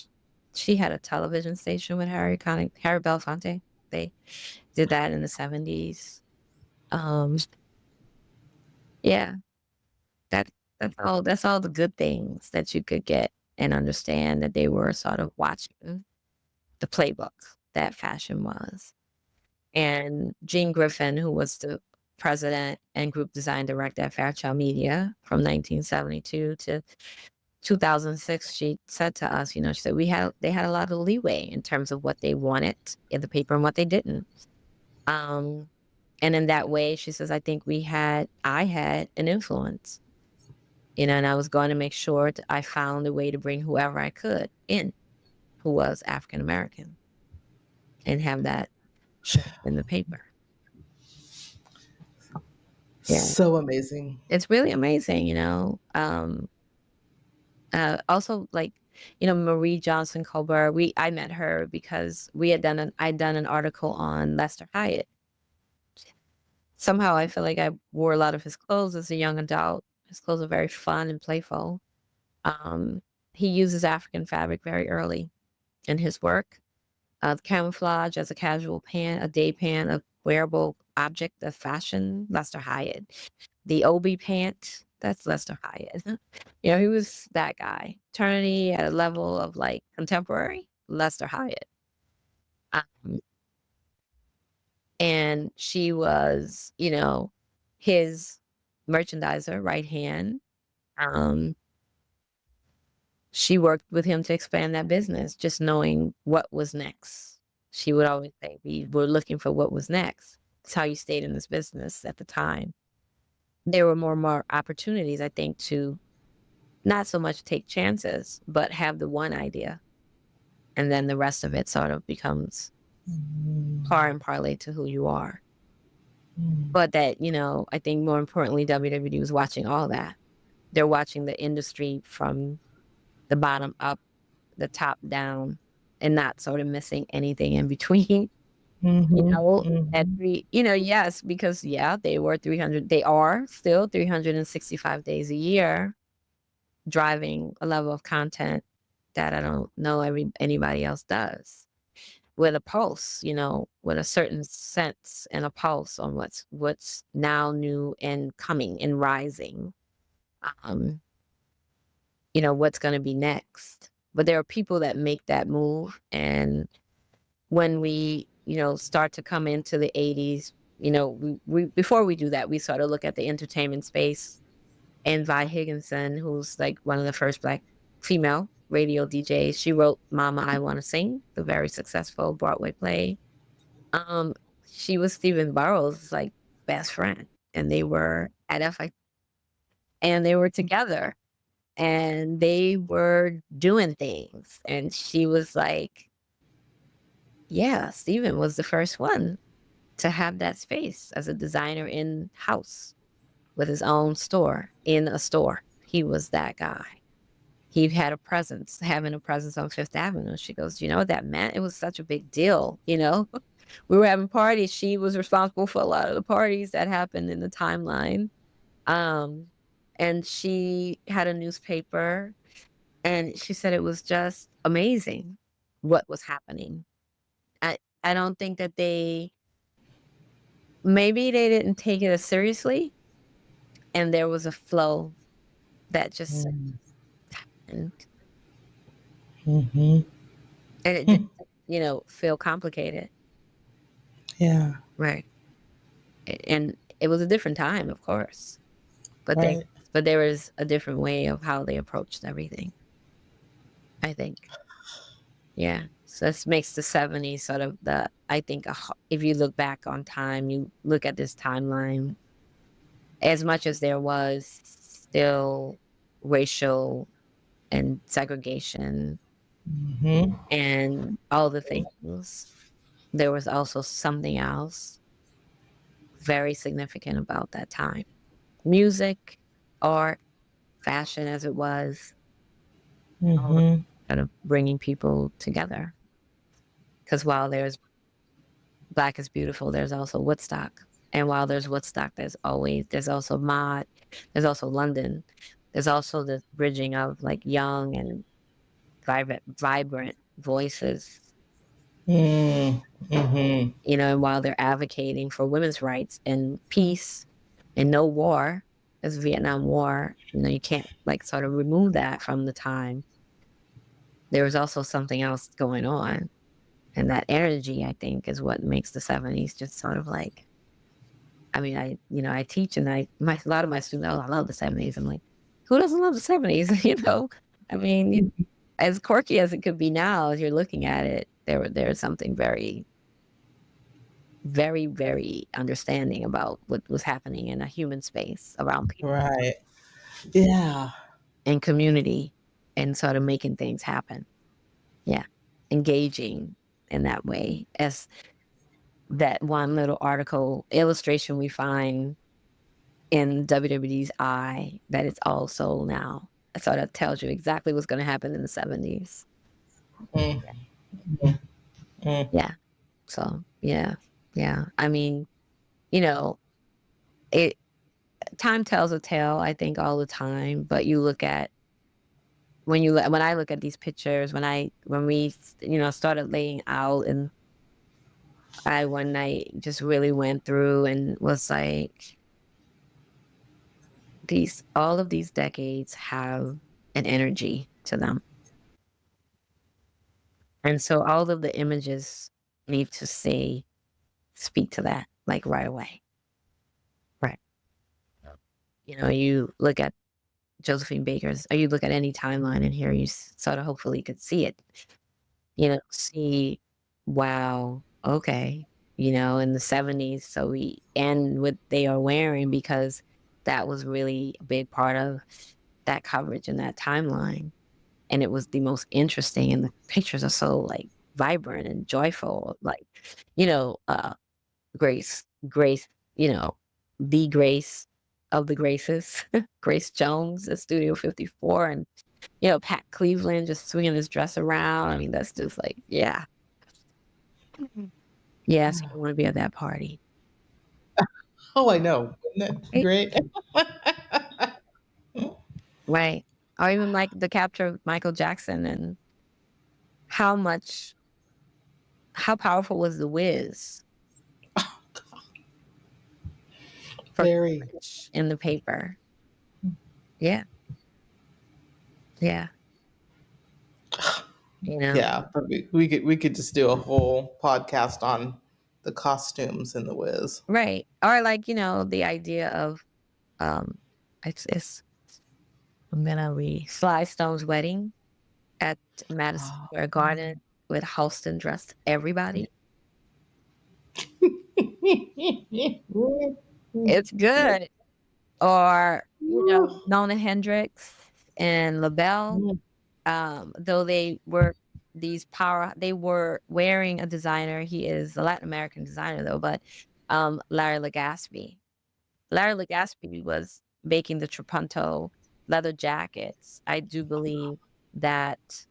station with Harry Belafonte. They did that in the 70s. Um, yeah, that that's all the good things that you could get and understand, that they were sort of watching the playbook that fashion was. And Jean Griffin, who was the president and group design director at Fairchild Media from 1972 to 2006, she said to us, she said they had a lot of leeway in terms of what they wanted in the paper and what they didn't. Um, and in that way, she says, I think I had an influence, and I was going to make sure I found a way to bring whoever I could in who was African American and have that show in the paper. Yeah. So amazing. It's really amazing, also, like, Marie Johnson Colbert, I met her because I'd done an article on Lester Hyatt. Somehow I feel like I wore a lot of his clothes as a young adult. His clothes are very fun and playful. Um, he uses African fabric very early in his work. The camouflage as a casual pant, a day pant, a wearable object of fashion, Lester Hyatt. The Obi pant, that's Lester Hyatt. He was that guy. Eternity at a level of like contemporary, Lester Hyatt. Um, and she was, his merchandiser, right hand. Um, she worked with him to expand that business, just knowing what was next. She would always say, we were looking for what was next. It's how you stayed in this business at the time. There were more and more opportunities, I think, to not so much take chances, but have the one idea. And then the rest of it sort of becomes par and parlay to who you are. But that, I think more importantly, WWD was watching all that. They're watching the industry from the bottom up, the top down, and not sort of missing anything in between. Mm-hmm. At Mm-hmm. yes, because they are still 365 days a year driving a level of content that I don't know anybody else does, with a pulse, with a certain sense and a pulse on what's now new and coming and rising. Um, what's going to be next. But there are people that make that move, and when we, start to come into the 80s, we before we do that, we sort of look at the entertainment space, and Vi Higginson, who's like one of the first Black female radio DJs. She wrote Mama, I Want to Sing, the very successful Broadway play. Um, she was Stephen Burrows' like best friend, and they were at FI, and they were together, and they were doing things. And she was like, yeah, Stephen was the first one to have that space as a designer in house with his own store in a store. He was that guy. He had having a presence on Fifth Avenue. She goes, do you know what that meant? It was such a big deal, We were having parties. She was responsible for a lot of the parties that happened in the timeline. And she had a newspaper, and she said it was just amazing what was happening. I don't think that maybe they didn't take it as seriously, and there was a flow that just happened, Mm-hmm. and it didn't, feel complicated. Yeah. Right. And it was a different time, of course, but Right. there was a different way of how they approached everything, I think. Yeah. So this makes the 70s sort of I think, if you look back on time, you look at this timeline, as much as there was still racial and segregation Mm-hmm. and all the things, there was also something else very significant about that time. Music, art, fashion as it was, all Mm-hmm. kind of bringing people together. Because while there's Black is Beautiful, there's also Woodstock. And while there's Woodstock, there's also Mod, there's also London. There's also this bridging of like young and vibrant voices, Mm-hmm. and while they're advocating for women's rights and peace and no war, as Vietnam War, you can't like sort of remove that from the time. There was also something else going on. And that energy, I think, is what makes the 70s just sort of like, I mean, I teach and a lot of my students, oh, I love the 70s. I'm like, who doesn't love the 70s? I mean, as quirky as it could be now, as you're looking at it, there's something very, very, very understanding about what was happening in a human space around people Right. Yeah. and community and sort of making things happen. Yeah. Engaging in that way, as that one little article illustration we find in WWD's Eye, that it's also now. So that tells you exactly what's going to happen in the 70s. Yeah. Mm-hmm. Yeah. So, yeah. Yeah. I mean, you know, it time tells a tale, I think, all the time, but you look at when I look at these pictures, when we started laying out, and I one night just really went through and was like, all of these decades have an energy to them. And so all of the images need to speak to that, like right away. Right. You look at Josephine Baker's, or you look at any timeline in here, you sort of hopefully could see it, see, wow, okay, in the 70s. So and what they are wearing, because that was really a big part of that coverage and that timeline. And it was the most interesting, and the pictures are so like vibrant and joyful, like, you know, uh, Grace, the Grace of the Graces, Grace Jones at Studio 54, and Pat Cleveland just swinging his dress around. I mean, that's just like, yeah, yeah. So you want to be at that party, Oh, I know. Isn't that right? great? Right. Or even like the capture of Michael Jackson, and how much, how powerful was the Wiz for Very. coverage in the paper? Yeah, yeah. You know, Yeah, but we could just do a whole podcast on the costumes in the Wiz. right. Or like, the idea of um it's I'm gonna read Sly Stone's wedding at Madison Oh. Square Garden, with Halston dressed everybody. It's good. Or, Nona Hendrix and LaBelle, though they were wearing a designer. He is a Latin American designer though, but Larry Legaspi. Larry Legaspi was making the Trapunto leather jackets. I do believe that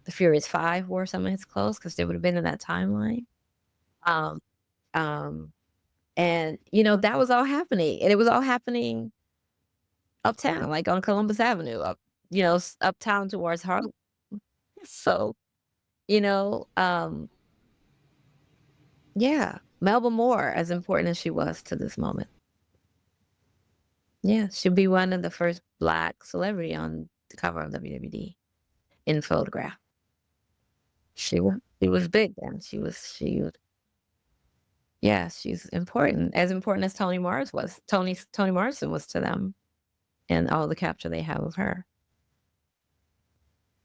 the Furious Five wore some of his clothes, because they would have been in that timeline. Um, um, and that was all happening, and it was all happening uptown, like on Columbus Avenue, uptown towards Harlem. So, you know, yeah, Melba Moore, as important as she was to this moment. Yeah, she'd be one of the first Black celebrity on the cover of WWD in photograph. She was big then. Yeah, she's important. As important as Toni Morris was. Toni Morrison was to them and all the capture they have of her.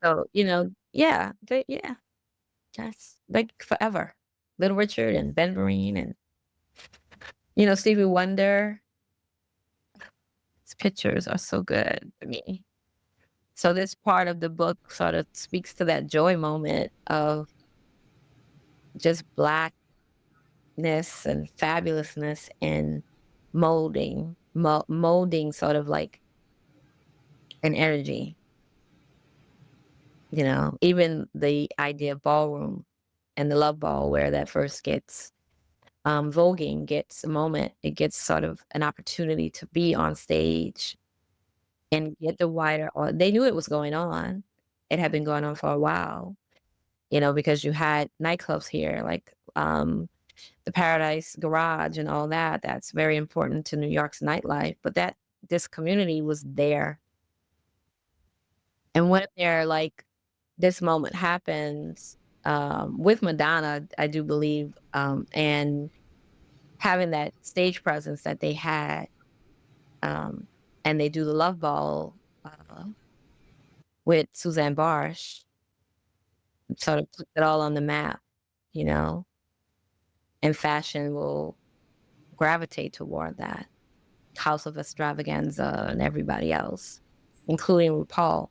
So, yeah, yeah, just like forever. Little Richard and Ben Vereen and Stevie Wonder. His pictures are so good to me. So this part of the book sort of speaks to that joy moment of just Blackness and fabulousness and molding sort of like an energy, even the idea of ballroom and the love ball where that first gets voguing gets a moment. It gets sort of an opportunity to be on stage and get the wider they knew it was going on. It had been going on for a while, because you had nightclubs here, like the Paradise Garage and all that. That's very important to New York's nightlife. But this community was there. And when this moment happens with Madonna, I do believe, and having that stage presence that they had, and they do the Love Ball with Suzanne Barsh, sort of put it all on the map, you know, and fashion will gravitate toward that. House of Extravaganza and everybody else, including RuPaul,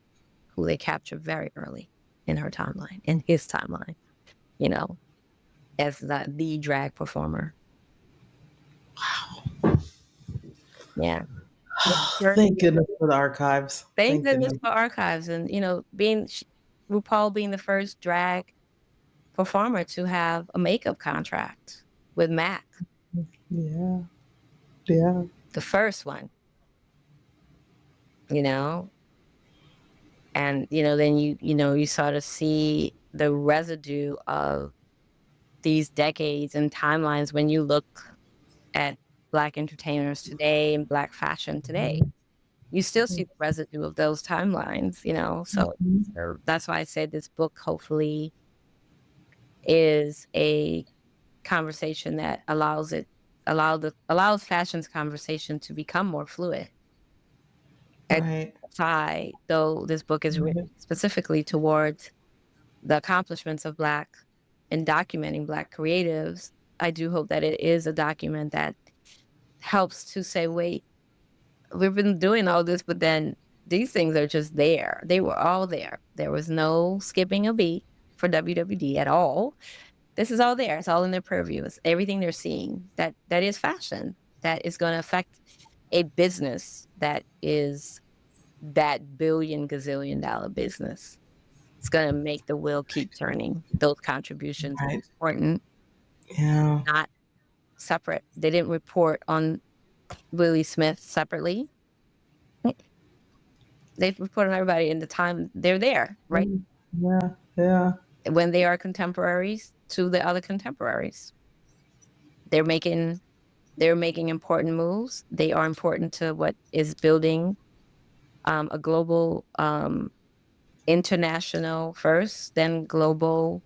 who they captured very early in his timeline, you know, as the drag performer. Yeah. Thank goodness for the archives. Thank goodness for archives and, RuPaul being the first drag performer to have a makeup contract with MAC. Yeah. Yeah. The first one, and, then you sort of see the residue of these decades and timelines when you look at Black entertainers today and Black fashion today. You still see the residue of those timelines, so that's why I said this book hopefully is a conversation that allows fashion's conversation to become more fluid. Right. Though this book is written specifically towards the accomplishments of Black and documenting Black creatives, I do hope that it is a document that helps to say, wait, we've been doing all this, but then these things are just there. They were all there. There was no skipping a beat for WWD at all. This is all there. It's all in their purview. It's everything they're seeing that is fashion, that is going to affect a business that is that billion gazillion dollar business. It's going to make the wheel keep turning. Those contributions are important. Yeah. Not separate. They didn't report on Willie Smith separately. They report on everybody in the time they're there, right? Yeah. Yeah. When they are contemporaries to the other contemporaries. They're making important moves. They are important to what is building a global, international first, then global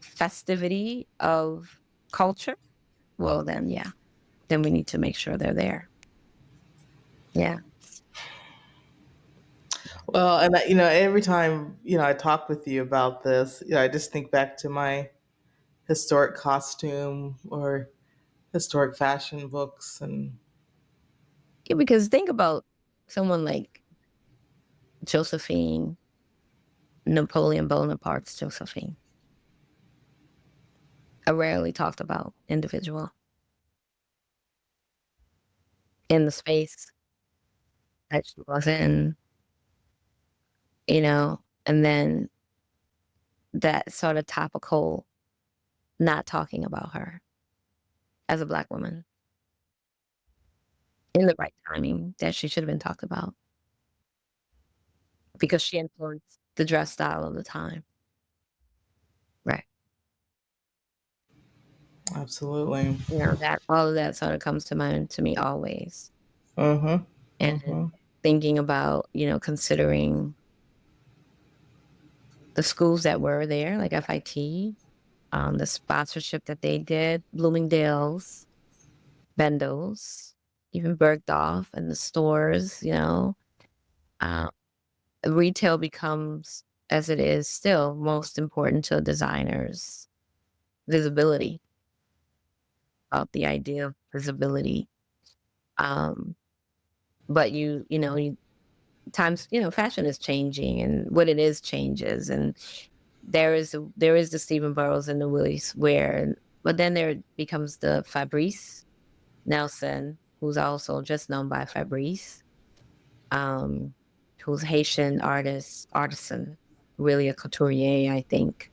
festivity of culture. Well, then, yeah, then we need to make sure they're there. Yeah. Well, and every time I talk with you about this, I just think back to my historic costume or historic fashion books and Yeah, because think about someone like Josephine, Napoleon Bonaparte's Josephine, a rarely talked about individual in the space that she was in, and then that sort of topical not talking about her as a Black woman in the right timing that she should have been talked about because she influenced the dress style of the time. Absolutely. You know, that all of that sort of comes to mind to me always. Mm-hmm. And Mm-hmm. thinking about, considering the schools that were there, like FIT, the sponsorship that they did, Bloomingdale's, Bendel's, even Bergdorf, and the stores, uh, retail becomes, as it is still, most important to designers. Visibility, about the idea of visibility. Um, but times, fashion is changing, and what it is changes, and there is the Stephen Burrows and the Willie Smith, but then there becomes the Fabrice Nelson, who's also just known by Fabrice, um, who's Haitian artisan, really a couturier, I think.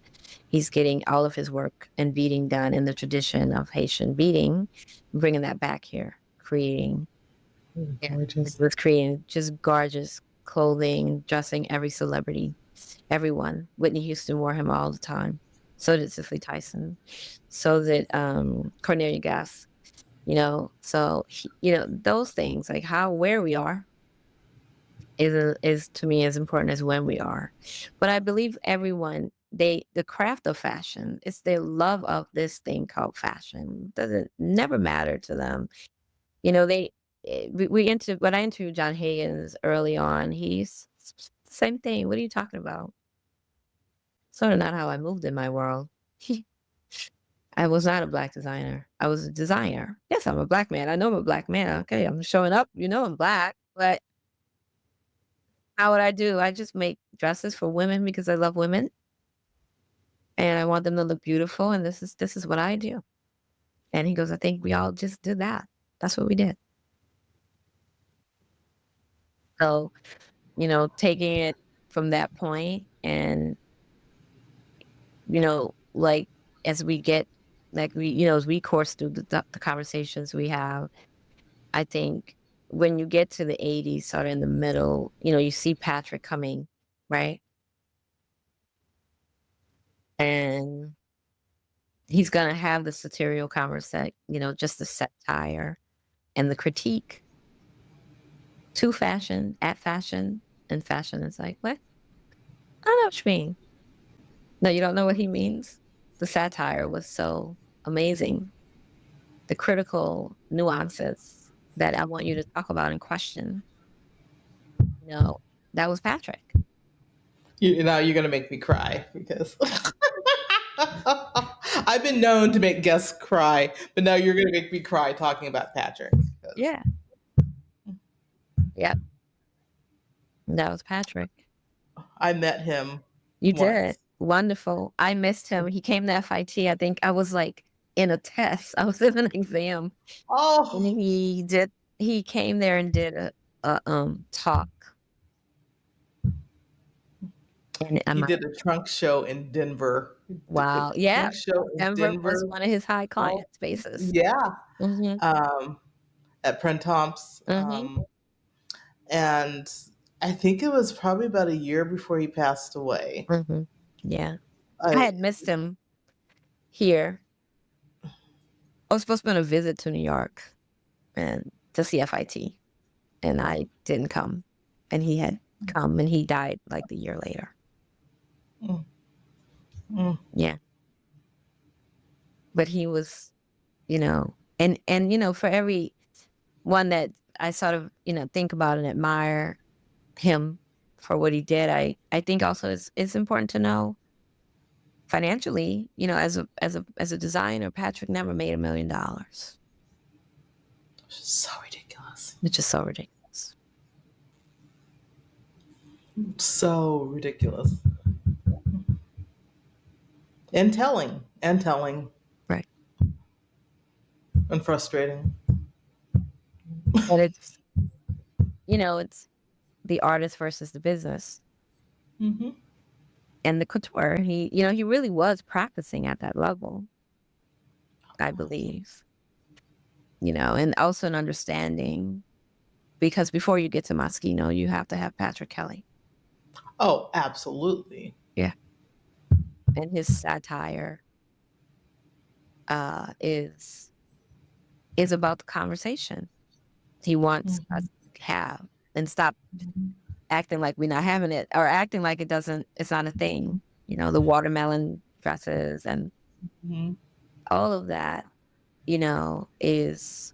He's getting all of his work and beading done in the tradition of Haitian beading, bringing that back here, creating, yeah, Gorgeous. was creating just gorgeous clothing, dressing every celebrity, everyone. Whitney Houston wore him all the time. So did Cicely Tyson. So did Cornelia Gass. So those things, like where we are is to me as important as when we are. But I believe everyone, the craft of fashion, it's their love of this thing called fashion. Doesn't never matter to them. They when I interviewed John Higgins early on, he's same thing. What are you talking about? Sort of not how I moved in my world. I was not a black designer. I was a designer. Yes, I'm a black man. I know I'm a black man. Okay, I'm showing up. I'm black, but how would I do? I just make dresses for women because I love women and I want them to look beautiful. And this is what I do. And he goes, I think we all just did that. That's what we did. So, taking it from that point and, like as we get, like as we course through the conversations we have, I think when you get to the 80s, sort of in the middle, you see Patrick coming, right? And he's going to have the satirical conversation, just the satire and the critique to fashion, at fashion, and fashion is like, what? I don't know what you mean. No, you don't know what he means? The satire was so amazing. The critical nuances that I want you to talk about and question. That was Patrick. Now you're gonna make me cry because I've been known to make guests cry, but now you're gonna make me cry talking about Patrick. Yeah. Yep. That was Patrick. I met him You did. once. Wonderful. I missed him. He came to FIT. I think I was like in a test. I was in an exam. And Oh, he came there and did a talk. And he did a trunk show in Denver. Did the wow. Yeah. trunk show in Denver was Denver. one of his high Oh, client spaces. yeah. Mm-hmm. Um, at Printemps. Mm-hmm. And I think it was probably about a year before he passed away. Mm-hmm. Yeah. I I had missed him here. I was supposed to be on a visit to New York and to see FIT. And I didn't come. And he had come and he died like the year later. mm, mm, Yeah. But he was, for every one that I sort of, think about and admire him for what he did, I think also it's important to know financially, as a designer, Patrick never made $1 million. so ridiculous. It's just so ridiculous. So ridiculous. And telling Right. and frustrating. But it's the artist versus the business. Hmm. And the couture, he really was practicing at that level, I believe, and also an understanding because before you get to Moschino, you have to have Patrick Kelly. Oh, absolutely. Yeah. And his satire is about the conversation he wants us to have, and stop acting like we're not having it, or acting like it's not a thing. The watermelon dresses and Mm-hmm. all of that, is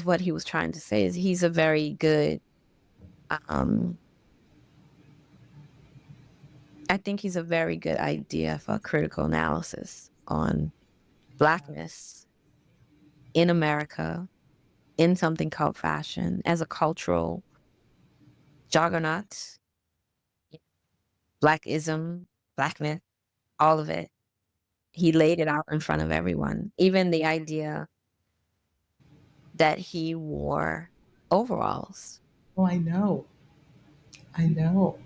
what he was trying to say. Is he's a very good, um, I think he's a very good idea for critical analysis on Blackness in America, in something called fashion, as a cultural juggernaut, Blackism, Blackness, all of it. He laid it out in front of everyone. Even the idea that he wore overalls Oh, I know. I know.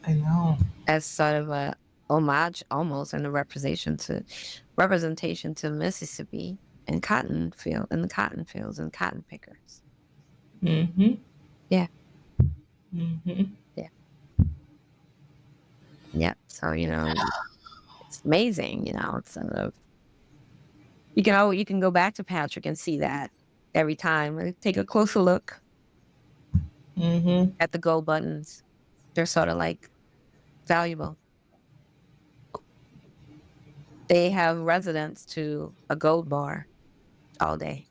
I know. as sort of a homage, almost, and a representation to Mississippi and the cotton fields and cotton pickers. Mm-hmm. Yeah, Mm-hmm. yeah, yeah. So it's amazing. It's sort of you can go back to Patrick and see that every time. Take a closer look Mm-hmm. at the gold buttons. They're sort of like valuable. They have residence to a gold bar all day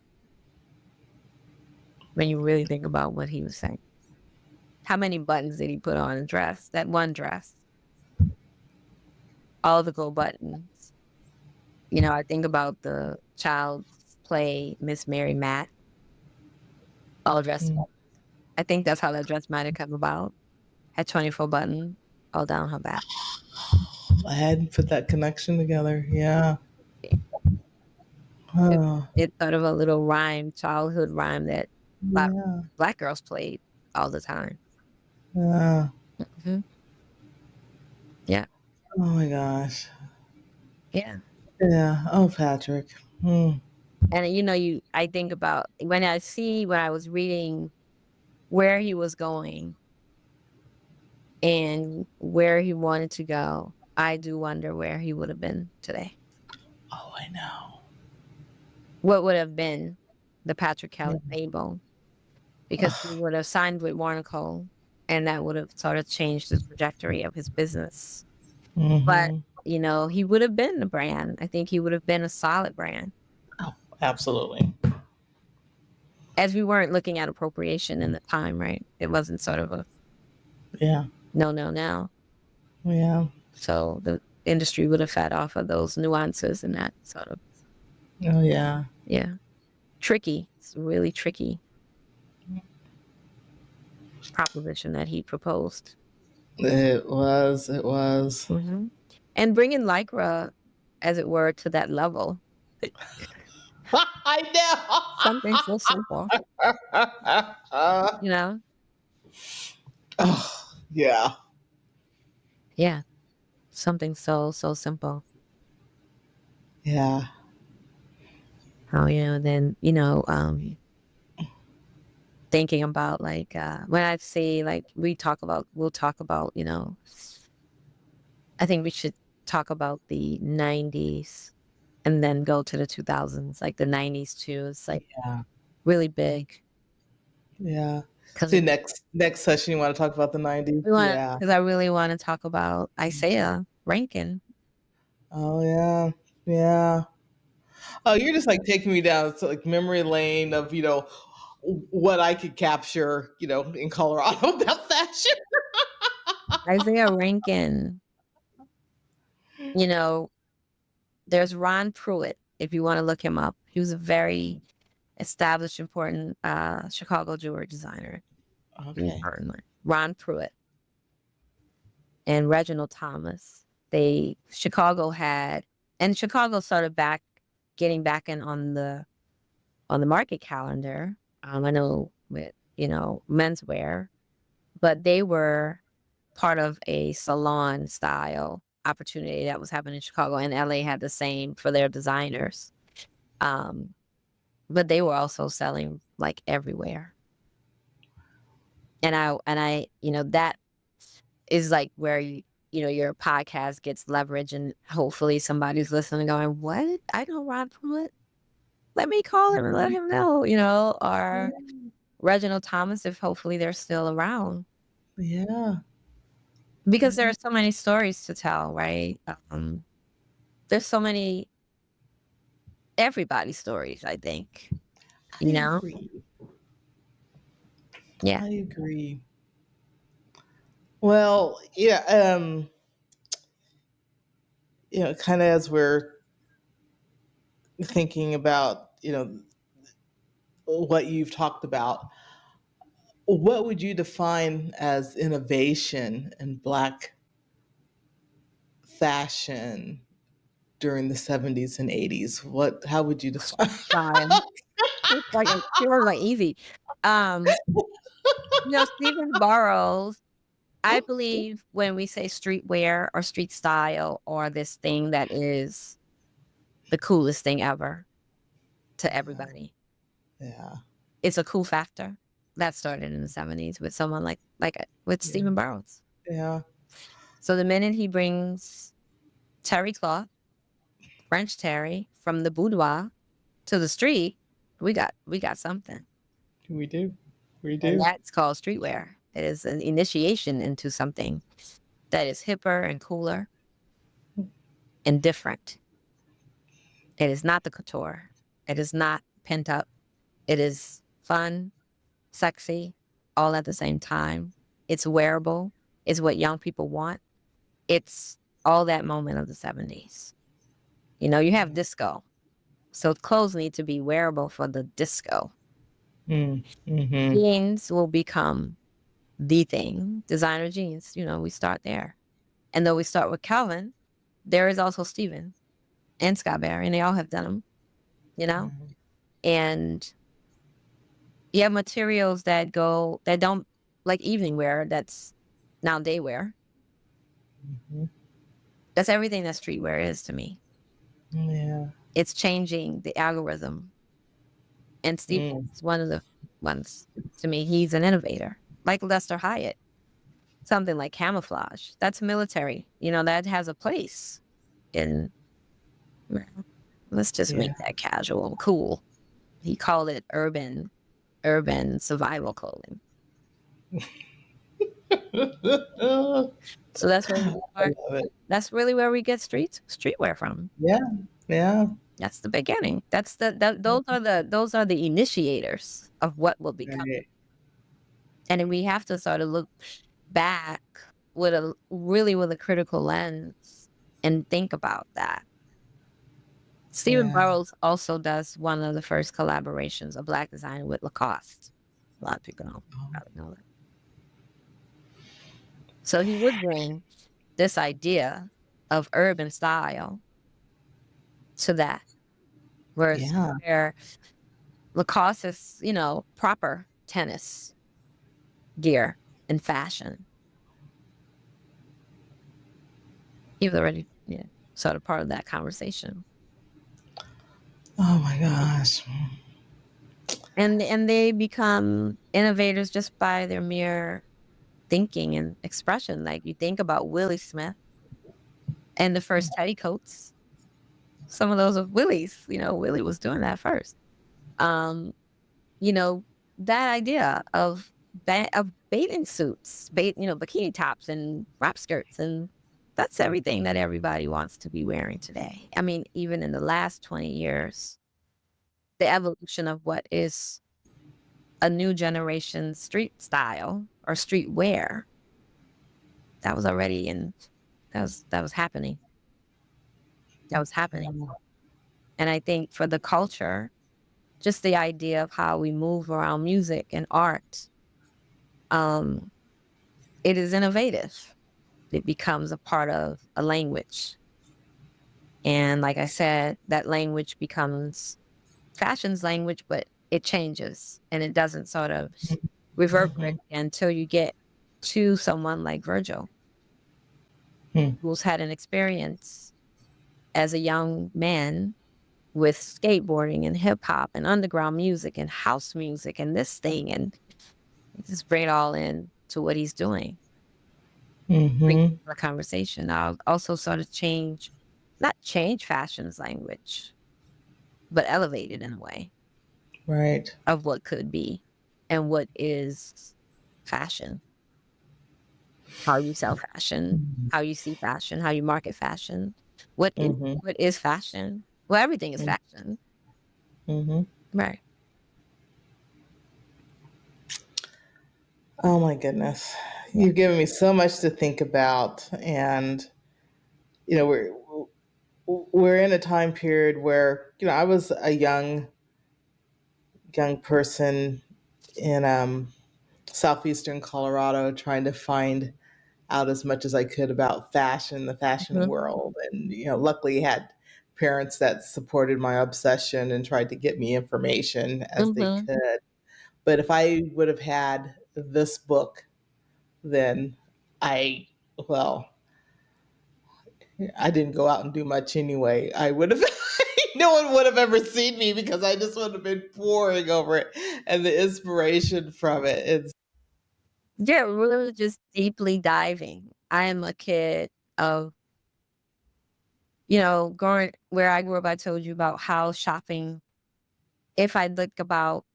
when you really think about what he was saying. How many buttons did he put on a dress? That one dress, all the gold buttons. I think about the child's play, Miss Mary Matt, all dressed up. I think that's how that dress might have come about. Had 24 buttons all down her back. I hadn't put that connection together. Yeah. It, Oh, it's sort of a little rhyme, childhood rhyme that black, yeah. black girls played all the time. Yeah. Hmm. Yeah. Oh my gosh. Yeah. Yeah. Oh, Patrick. Hmm. And I think about when I was reading where he was going and where he wanted to go, I do wonder where he would have been today. Oh, I know. What would have been the Patrick Kelly label? Because he would have signed with Warner Cole, and that would have sort of changed the trajectory of his business. But, Mm-hmm. he would have been the brand. I think he would have been a solid brand, Oh, absolutely. as we weren't looking at appropriation in the time, right? It wasn't sort of a Yeah. no, no, no. Yeah. So the industry would have fed off of those nuances and that sort of, Oh, yeah. yeah, tricky. It's really tricky proposition that he proposed. It was. It was. Hmm. And bringing Lycra, as it were, to that level. Something so simple, I know. you know? Oh, yeah. Yeah. Something so, so simple. Yeah. How, then, thinking about like, when I say like, we'll talk about, I think we should talk about the 90s and then go to the 2000s, like the 90s too. It's like Yeah. really big Yeah. because See, next session, you want to talk about the 90s? Yeah. I really want to talk about Isaiah Rankin. Oh, yeah. Yeah. Oh, you're just like taking me down to like memory lane of, what I could capture, in Colorado about fashion. Isaiah Rankin, you know, there's Ron Pruitt, if you want to look him up. He was a very established, important Chicago jewelry designer. Okay. Ron Pruitt and Reginald Thomas. Chicago had, and Chicago started getting back in on the market calendar. I know with menswear, but they were part of a salon style opportunity that was happening in Chicago, and LA had the same for their designers. Um, but they were also selling like everywhere. And I, that is like where your podcast gets leverage and hopefully somebody's listening going, what? I know Ron Pruitt. Let me call him and let him know, or Reginald Thomas, if hopefully they're still around. Yeah. Because there are so many stories to tell, right? There's so many, everybody's stories, I think, I agree. Yeah. I agree. Well, yeah, kind of as we're thinking about, what you've talked about, what would you define as innovation in Black fashion during the 70s and 80s? How would you define? Style. It's like easy. Stephen Burrows, I believe when we say streetwear or street style or this thing that is the coolest thing ever to everybody, Yeah. it's a cool factor that started in the 70s with someone with Yeah. Stephen Burrows. Yeah. So the minute he brings terry cloth, French terry from the boudoir to the street, we got something. We do. We And do. that's called streetwear. It is an initiation into something that is hipper and cooler and different. It is not the couture. It is not pent up. It is fun, sexy, all at the same time. It's wearable. It's what young people want. It's all that moment of the 70s. You have disco. So clothes need to be wearable for the disco. Mm-hmm. Jeans will become the thing. Designer jeans, we start there. And though we start with Calvin, there is also Stephen and Scott Barry, and they all have denim, and you have materials that don't like evening wear. That's now day wear. Mm-hmm. That's everything that streetwear is to me. Yeah. It's changing the algorithm. And Stephen is one of the ones to me. He's an innovator, like Lester Hyatt. Something like camouflage. That's military. That has a place in. Let's just make that casual, cool. He called it urban survival clothing. So that's where we are. That's really where we get streetwear from. Yeah. Yeah. That's the beginning. Those are the initiators of what will become. Right. And then we have to sort of look back with a critical lens and think about that. Stephen Burrows also does one of the first collaborations of Black design with Lacoste. A lot of people don't probably know that. So he would bring this idea of urban style to that. Where Lacoste is, proper tennis gear and fashion. He was already sort of part of that conversation. Oh my gosh. And they become innovators just by their mere thinking and expression. Like you think about Willie Smith and the first teddy coats. Some of those are Willie's. Willie was doing that first. That idea of bathing suits, bikini tops and wrap skirts, and that's everything that everybody wants to be wearing today. I mean, even in the last 20 years, the evolution of what is a new generation street style or streetwear, that was already that was happening. That was happening. And I think for the culture, just the idea of how we move around music and art, it is innovative. It becomes a part of a language. And like I said, that language becomes fashion's language, but it changes and it doesn't sort of reverberate until you get to someone like Virgil, who's had an experience as a young man with skateboarding and hip hop and underground music and house music and this thing, and just bring it all in to what he's doing. Mm-hmm. The conversation. I'll also sort of not change fashion's language, but elevate it in a way Right. of what could be and what is fashion, how you sell fashion, how you see fashion, how you market fashion. Mm-hmm. What is fashion? Well, everything is fashion. Mm-hmm. Right. Oh my goodness. Yeah. You've given me so much to think about, and you know, we're in a time period where, you know, I was a young person in southeastern Colorado trying to find out as much as I could about fashion, the fashion Mhm. world. And, you know, luckily had parents that supported my obsession and tried to get me information as they Mhm. could. But if I would have had this book, then I, well, I didn't go out and do much anyway. I would have, no one would have ever seen me because I just would have been poring over it and the inspiration from it. It's, Yeah, really just deeply diving. I am a kid of, going where I grew up. I told you about how shopping, if I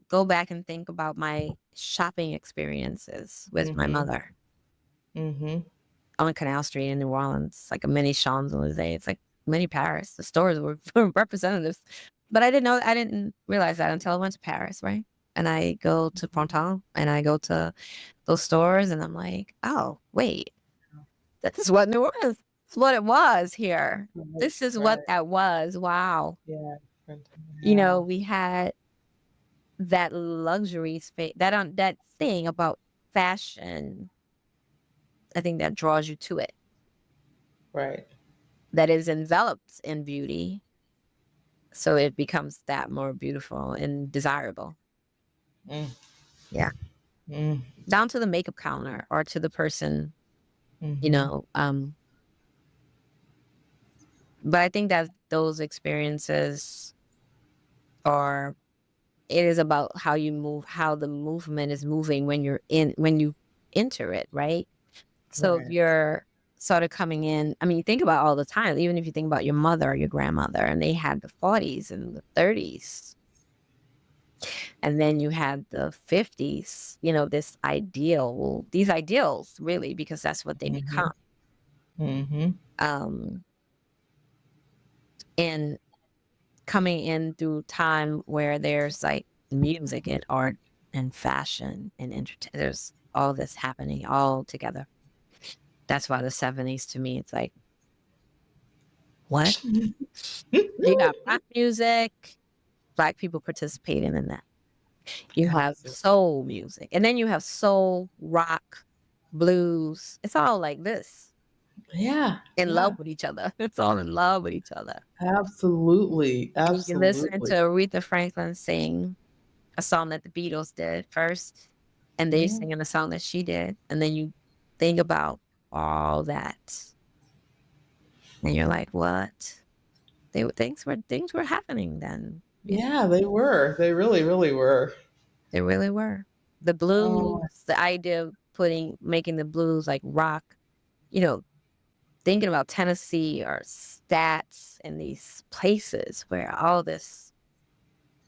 go back and think about my shopping experiences with my mm-hmm, mother mm-hmm, on Canal Street in New Orleans, like a mini Champs-Elysees. It's like mini Paris. The stores were representatives. But I didn't realize that until I went to Paris, right? And I go to Printemps and I go to those stores and I'm like, oh, wait, this is what New Orleans, this is what it was here. right, This is what right, that was. Wow. yeah, wow, We had that luxury space, that thing about fashion, I think that draws you to it, right. that is enveloped in beauty. So it becomes that more beautiful and desirable. Mm, Yeah. mm, Down to the makeup counter or to the person, you mm-hmm, know. But I think that those experiences are, it is about how you move, how the movement is moving when you enter it, right? So if right. you're sort of coming in, I mean, you think about all the time, even if you think about your mother or your grandmother, and they had the 40s and the 30s, and then you had the 50s, these ideals, really, because that's what they Mm-hmm, become. mm-hmm, Um, and coming in through time where there's like music and art and fashion and there's all this happening all together. That's why the 70s to me, it's like, what? You got rock music, Black people participating in that. You have absolutely. soul music, and then you have soul, rock, blues. It's all like this, Yeah, in yeah, love with each other. It's all in love with each other. absolutely, And you can listen to absolutely. Aretha Franklin sing a song that the Beatles did first, and they Yeah, singing a song that she did, and then you think about all that, and you're like, "What?" Things were happening then. Yeah, yeah, they were. They really, really were. they really were. The Oh, blues, the idea of making the blues like rock, you know, thinking about Tennessee or Stats and these places where all this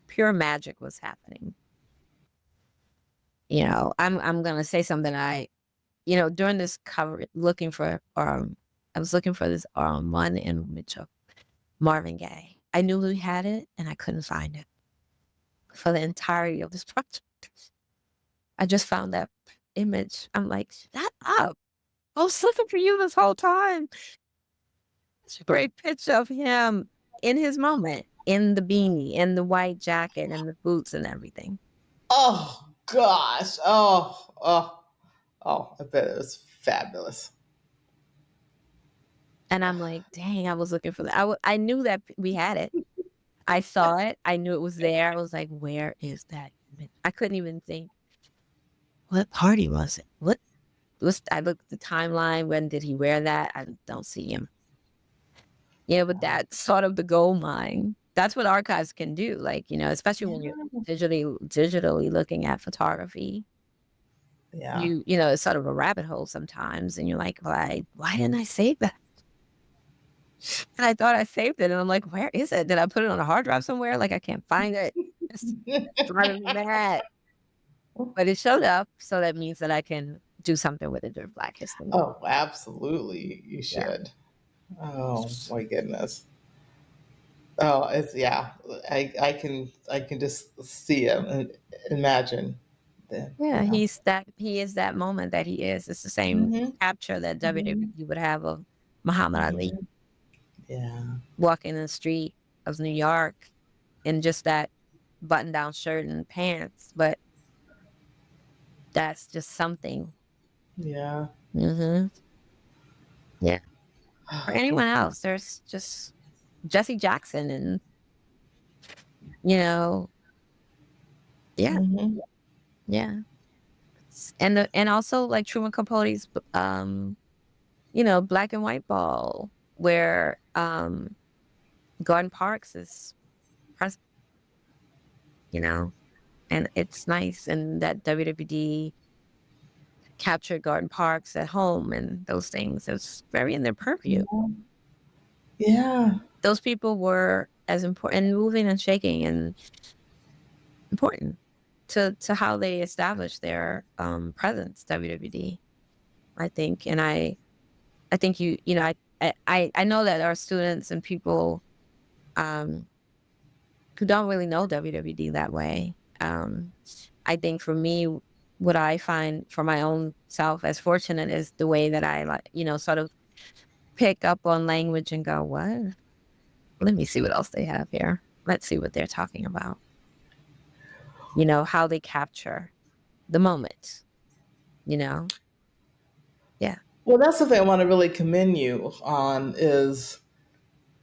pure magic was happening. I'm gonna say something during this cover, I was looking for this one image of Marvin Gaye. I knew we had it and I couldn't find it for the entirety of this project. I just found that image. I'm like, shut up. I was looking for you this whole time. It's a great picture of him in his moment, in the beanie, in the white jacket, and the boots and everything. oh gosh. Oh, I bet it was fabulous. And I'm like, dang, I was looking for that. I knew that we had it. I saw it. I knew it was there. I was like, where is that image? I couldn't even think, what party was it? I looked at the timeline. When did he wear that? I don't see him. Yeah, but that's sort of the gold mine. That's what archives can do. Like, especially when you're Yeah, digitally looking at photography. Yeah. It's sort of a rabbit hole sometimes, and you're like, why didn't I save that? And I thought I saved it, and I'm like, where is it? Did I put it on a hard drive somewhere? Like I can't find it. It's driving me mad. But it showed up, so that means that I can do something with it during Black History Month. Oh, absolutely. You Yeah. should. Oh my goodness. Oh, it's yeah. I can just see him and imagine. Then Yeah, yeah. he is that moment that he is. It's the same Hmm. capture that Hmm. WWE would have of Muhammad Ali Hmm. Yeah. walking in the street of New York in just that button down shirt and pants. But that's just something. Yeah. Hmm. Yeah. For anyone else, there's just Jesse Jackson and, you know, yeah, Hmm. yeah. And also like Truman Capote's black and white ball where Gordon Parks is present, you know, and it's nice. And that WWD captured Gordon Parks at home and those things. It's very in their purview. Yeah. Yeah. Those people were as important and moving and shaking and important to how they established their presence, WWD, I think. And I think I know that our students and people um who don't really know WWD that way. I think for me, what I find for my own self as fortunate is the way that I sort of pick up on language and go, what? Let me see what else they have here. Let's see what they're talking about. How they capture the moment, you know? Yeah. Well, that's something I want to really commend you on is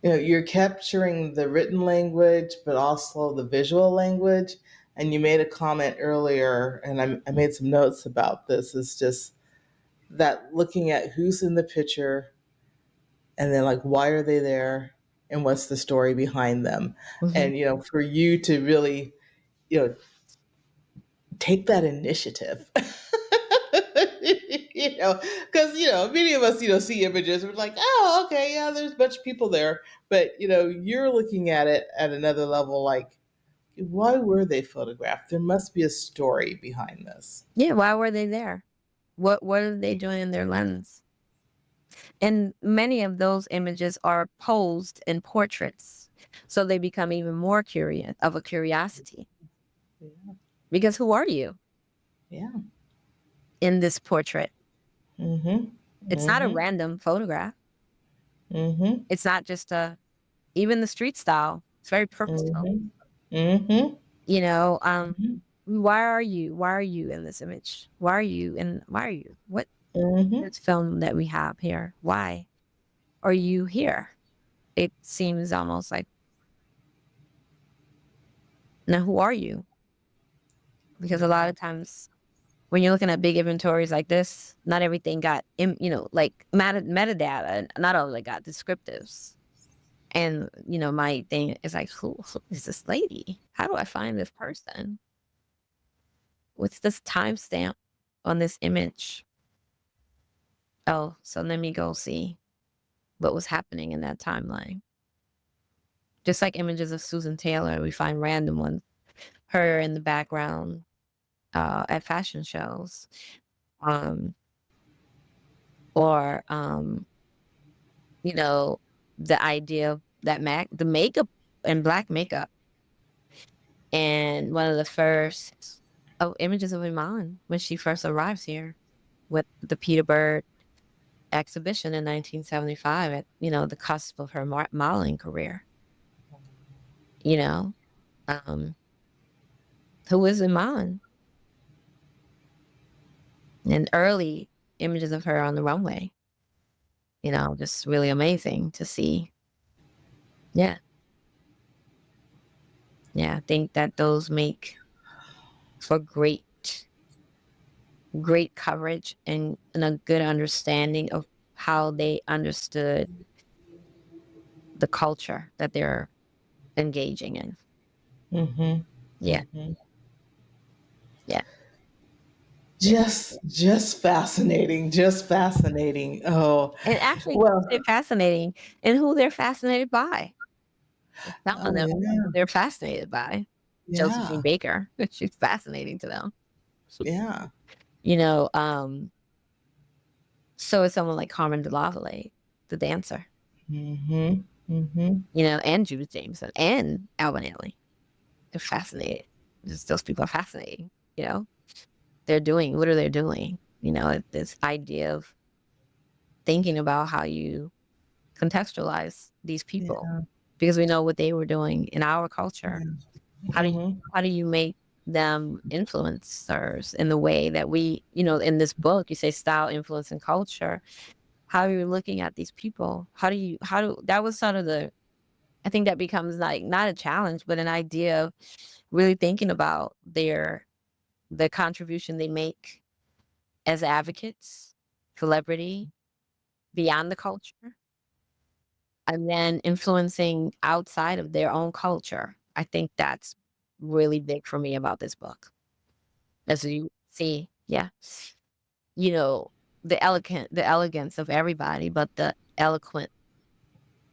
you're capturing the written language, but also the visual language. And you made a comment earlier, and I made some notes about this. Is just that looking at who's in the picture, and then like why are they there, and what's the story behind them, Hmm. and for you to really you know take that initiative. Because many of us see images and we're like, oh, okay, yeah, there's a bunch of people there, but you're looking at it at another level, like, why were they photographed? There must be a story behind this. Yeah. Why were they there? What are they doing in their lens? And many of those images are posed in portraits. So they become even more curious of a curiosity. Yeah. Because who are you Yeah. in this portrait? Mm-hmm. It's not a Mm-hmm. random photograph. Mm-hmm. It's not just even the street style. It's very purposeful. Mm-hmm. Mm-hmm. You know, Mm-hmm. why are you? Why are you in this image? Why are you? And why are you? What Mm-hmm. this film that we have here? Why are you here? It seems almost like, now who are you? Because a lot of times when you're looking at big inventories like this, not everything got, like metadata, and not all of it got descriptives. And, my thing is like, who is this lady? How do I find this person? What's this timestamp on this image? Oh, so let me go see what was happening in that timeline. Just like images of Susan Taylor, we find random ones, her in the background at fashion shows. Um, or you know, the idea of that the makeup and black makeup. And one of the first images of Iman when she first arrives here with the Peter Bird exhibition in 1975 at, the cusp of her modeling career. You know, um, who is Iman? And early images of her on the runway, just really amazing to see. Yeah. Yeah. I think that those make for great coverage and a good understanding of how they understood the culture that they're engaging in. Mm-hmm. Yeah. Mm-hmm. Yeah. Just fascinating. Just fascinating. Oh, And actually, well. they're fascinating and who they're fascinated by. Some of Oh them yeah. who they're fascinated by. Yeah. Josephine Baker, she's fascinating to them. Yeah. You know, so is someone like Carmen DeLavalley, the dancer, Mm-hmm. Mm-hmm. and Judith Jameson and Alvin Ailey. They're fascinated. Just those people are fascinating, you know? What are they doing? This idea of thinking about how you contextualize these people Yeah. because we know what they were doing in our culture. Yeah. How do you, Mm-hmm. how do you make them influencers in the way that we, in this book, you say style, influence, and culture. How are you looking at these people? That was sort of I think that becomes like not a challenge, but an idea of really thinking about the contribution they make as advocates, celebrity, beyond the culture, and then influencing outside of their own culture. I think that's really big for me about this book. As you see, yeah, you know, the elegance of everybody, but the eloquent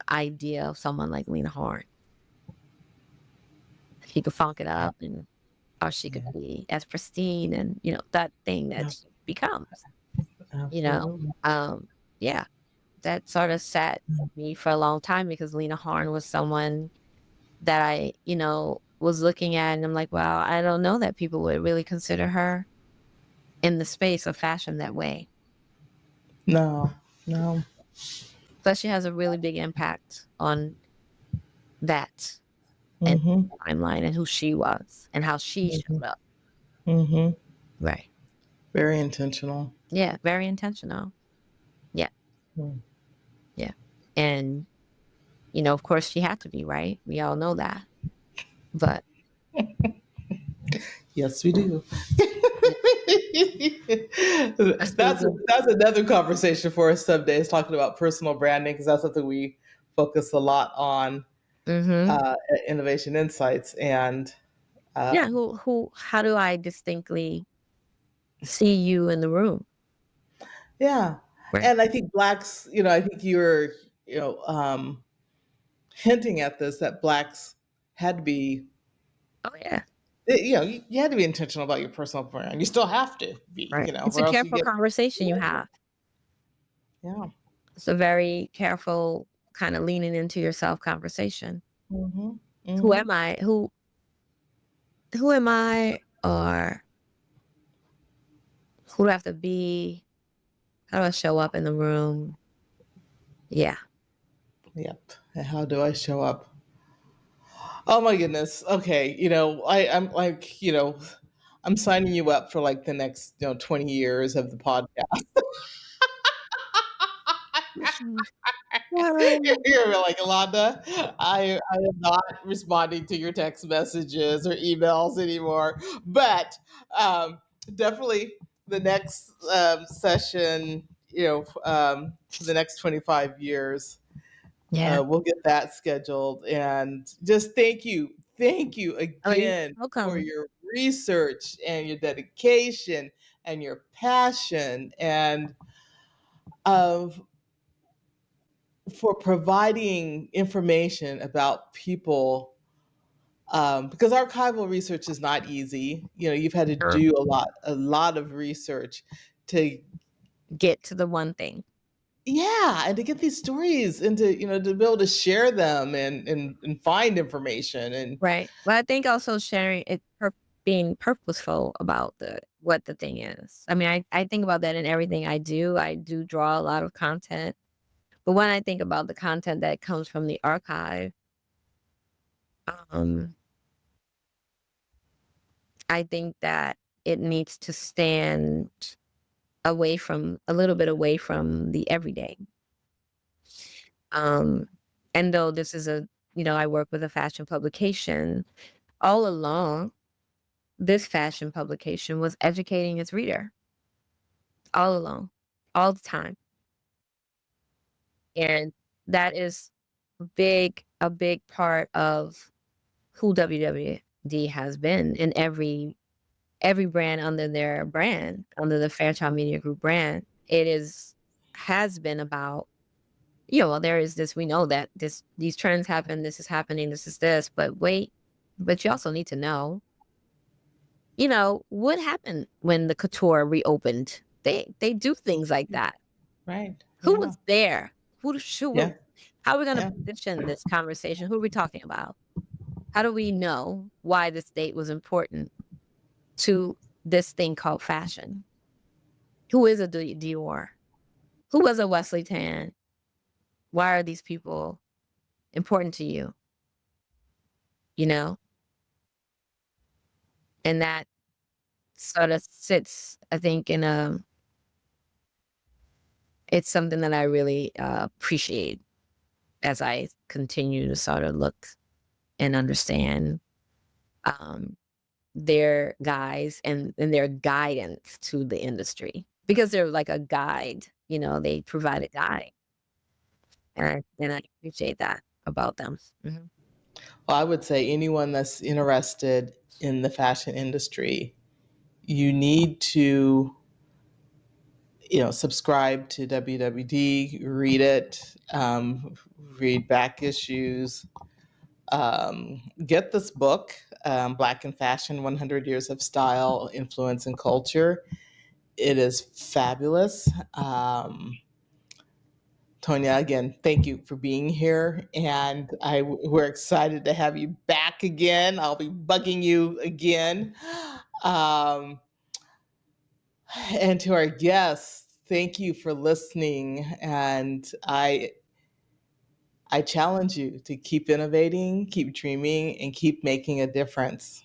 idea of someone like Lena Horne. She could funk it up, and or she could Yeah. be as pristine, and that thing that Yeah. she becomes. You know, Absolutely. yeah, that sort of sat me for a long time because Lena Horne was someone that I, was looking at, and I'm like, wow, I don't know that people would really consider her in the space of fashion that way. No. No. But she has a really big impact on that and Mm-hmm. timeline and who she was and how she Mm-hmm. showed up. Mm-hmm. Right. Very intentional. Yeah. Very intentional. Yeah. Mm. Yeah. And, of course, she had to be, right? We all know that. But Yes, we do. yeah, I still that's do. that's another conversation for us some days, talking about personal branding, because that's something we focus a lot on Mm-hmm. at Innovation Insights. And Yeah. uh, How do I distinctly see you in the room? yeah, Right. and I think blacks, I think you're, hinting at this, that blacks had to be, Oh, yeah. you had to be intentional about your personal brand. You still have to be, Right. It's a or else you careful get, conversation you have. yeah. It's a very careful kind of leaning into yourself conversation. Hmm. Who Hmm. am I? Who am I? Or who do I have to be? How do I show up in the room? Yeah. Yep. And how do I show up? Oh my goodness. Okay. I'm like, I'm signing you up for like the next, 20 years of the podcast. You're like, Eulanda, I am not responding to your text messages or emails anymore. But definitely the next session, for the next 25 years, Yeah. we'll get that scheduled. And just thank you Oh, you're again for welcome. your research and your dedication and your passion and of for providing information about people, because archival research is not easy. You've had to Sure. do a lot of research to, Get to the one thing. yeah, and to get these stories and to be able to share them and find information and Right. But I think also sharing it, being purposeful about what the thing is. I mean, I think about that in everything I do. I do draw a lot of content. But when I think about the content that comes from the archive, um, I think that it needs to stand a little bit away from the everyday. Um, and though this is I work with a fashion publication, all along, this fashion publication was educating its reader all along, all the time. And that is a big part of who WWD has been in every every brand under their brand, under the Fairchild Media Group brand, has been about, well, there is this, we know that these trends happen, this is happening, this is this, but wait, but you also need to know, what happened when the couture reopened. They do things like that. Right. Who Yeah. was there? Who Yeah. how are we gonna Yeah. position this conversation? Who are we talking about? How do we know why this date was important to this thing called fashion? Who is a Dior? Who was a Wesley Tan? Why are these people important to you? You know? And that sort of sits, I think, it's something that I really appreciate as I continue to sort of look and understand um, their guys and their guidance to the industry, because they're like a guide, they provide a guide. And I appreciate that about them. Mhm. Well, I would say anyone that's interested in the fashion industry, you need to, subscribe to WWD, read it, read back issues, get this book, Black in Fashion: 100 Years of Style, Influence, and Culture. It is fabulous. Tonya, again, thank you for being here, and we're excited to have you back again. I'll be bugging you again. Um, and to our guests, thank you for listening. And I challenge you to keep innovating, keep dreaming, and keep making a difference.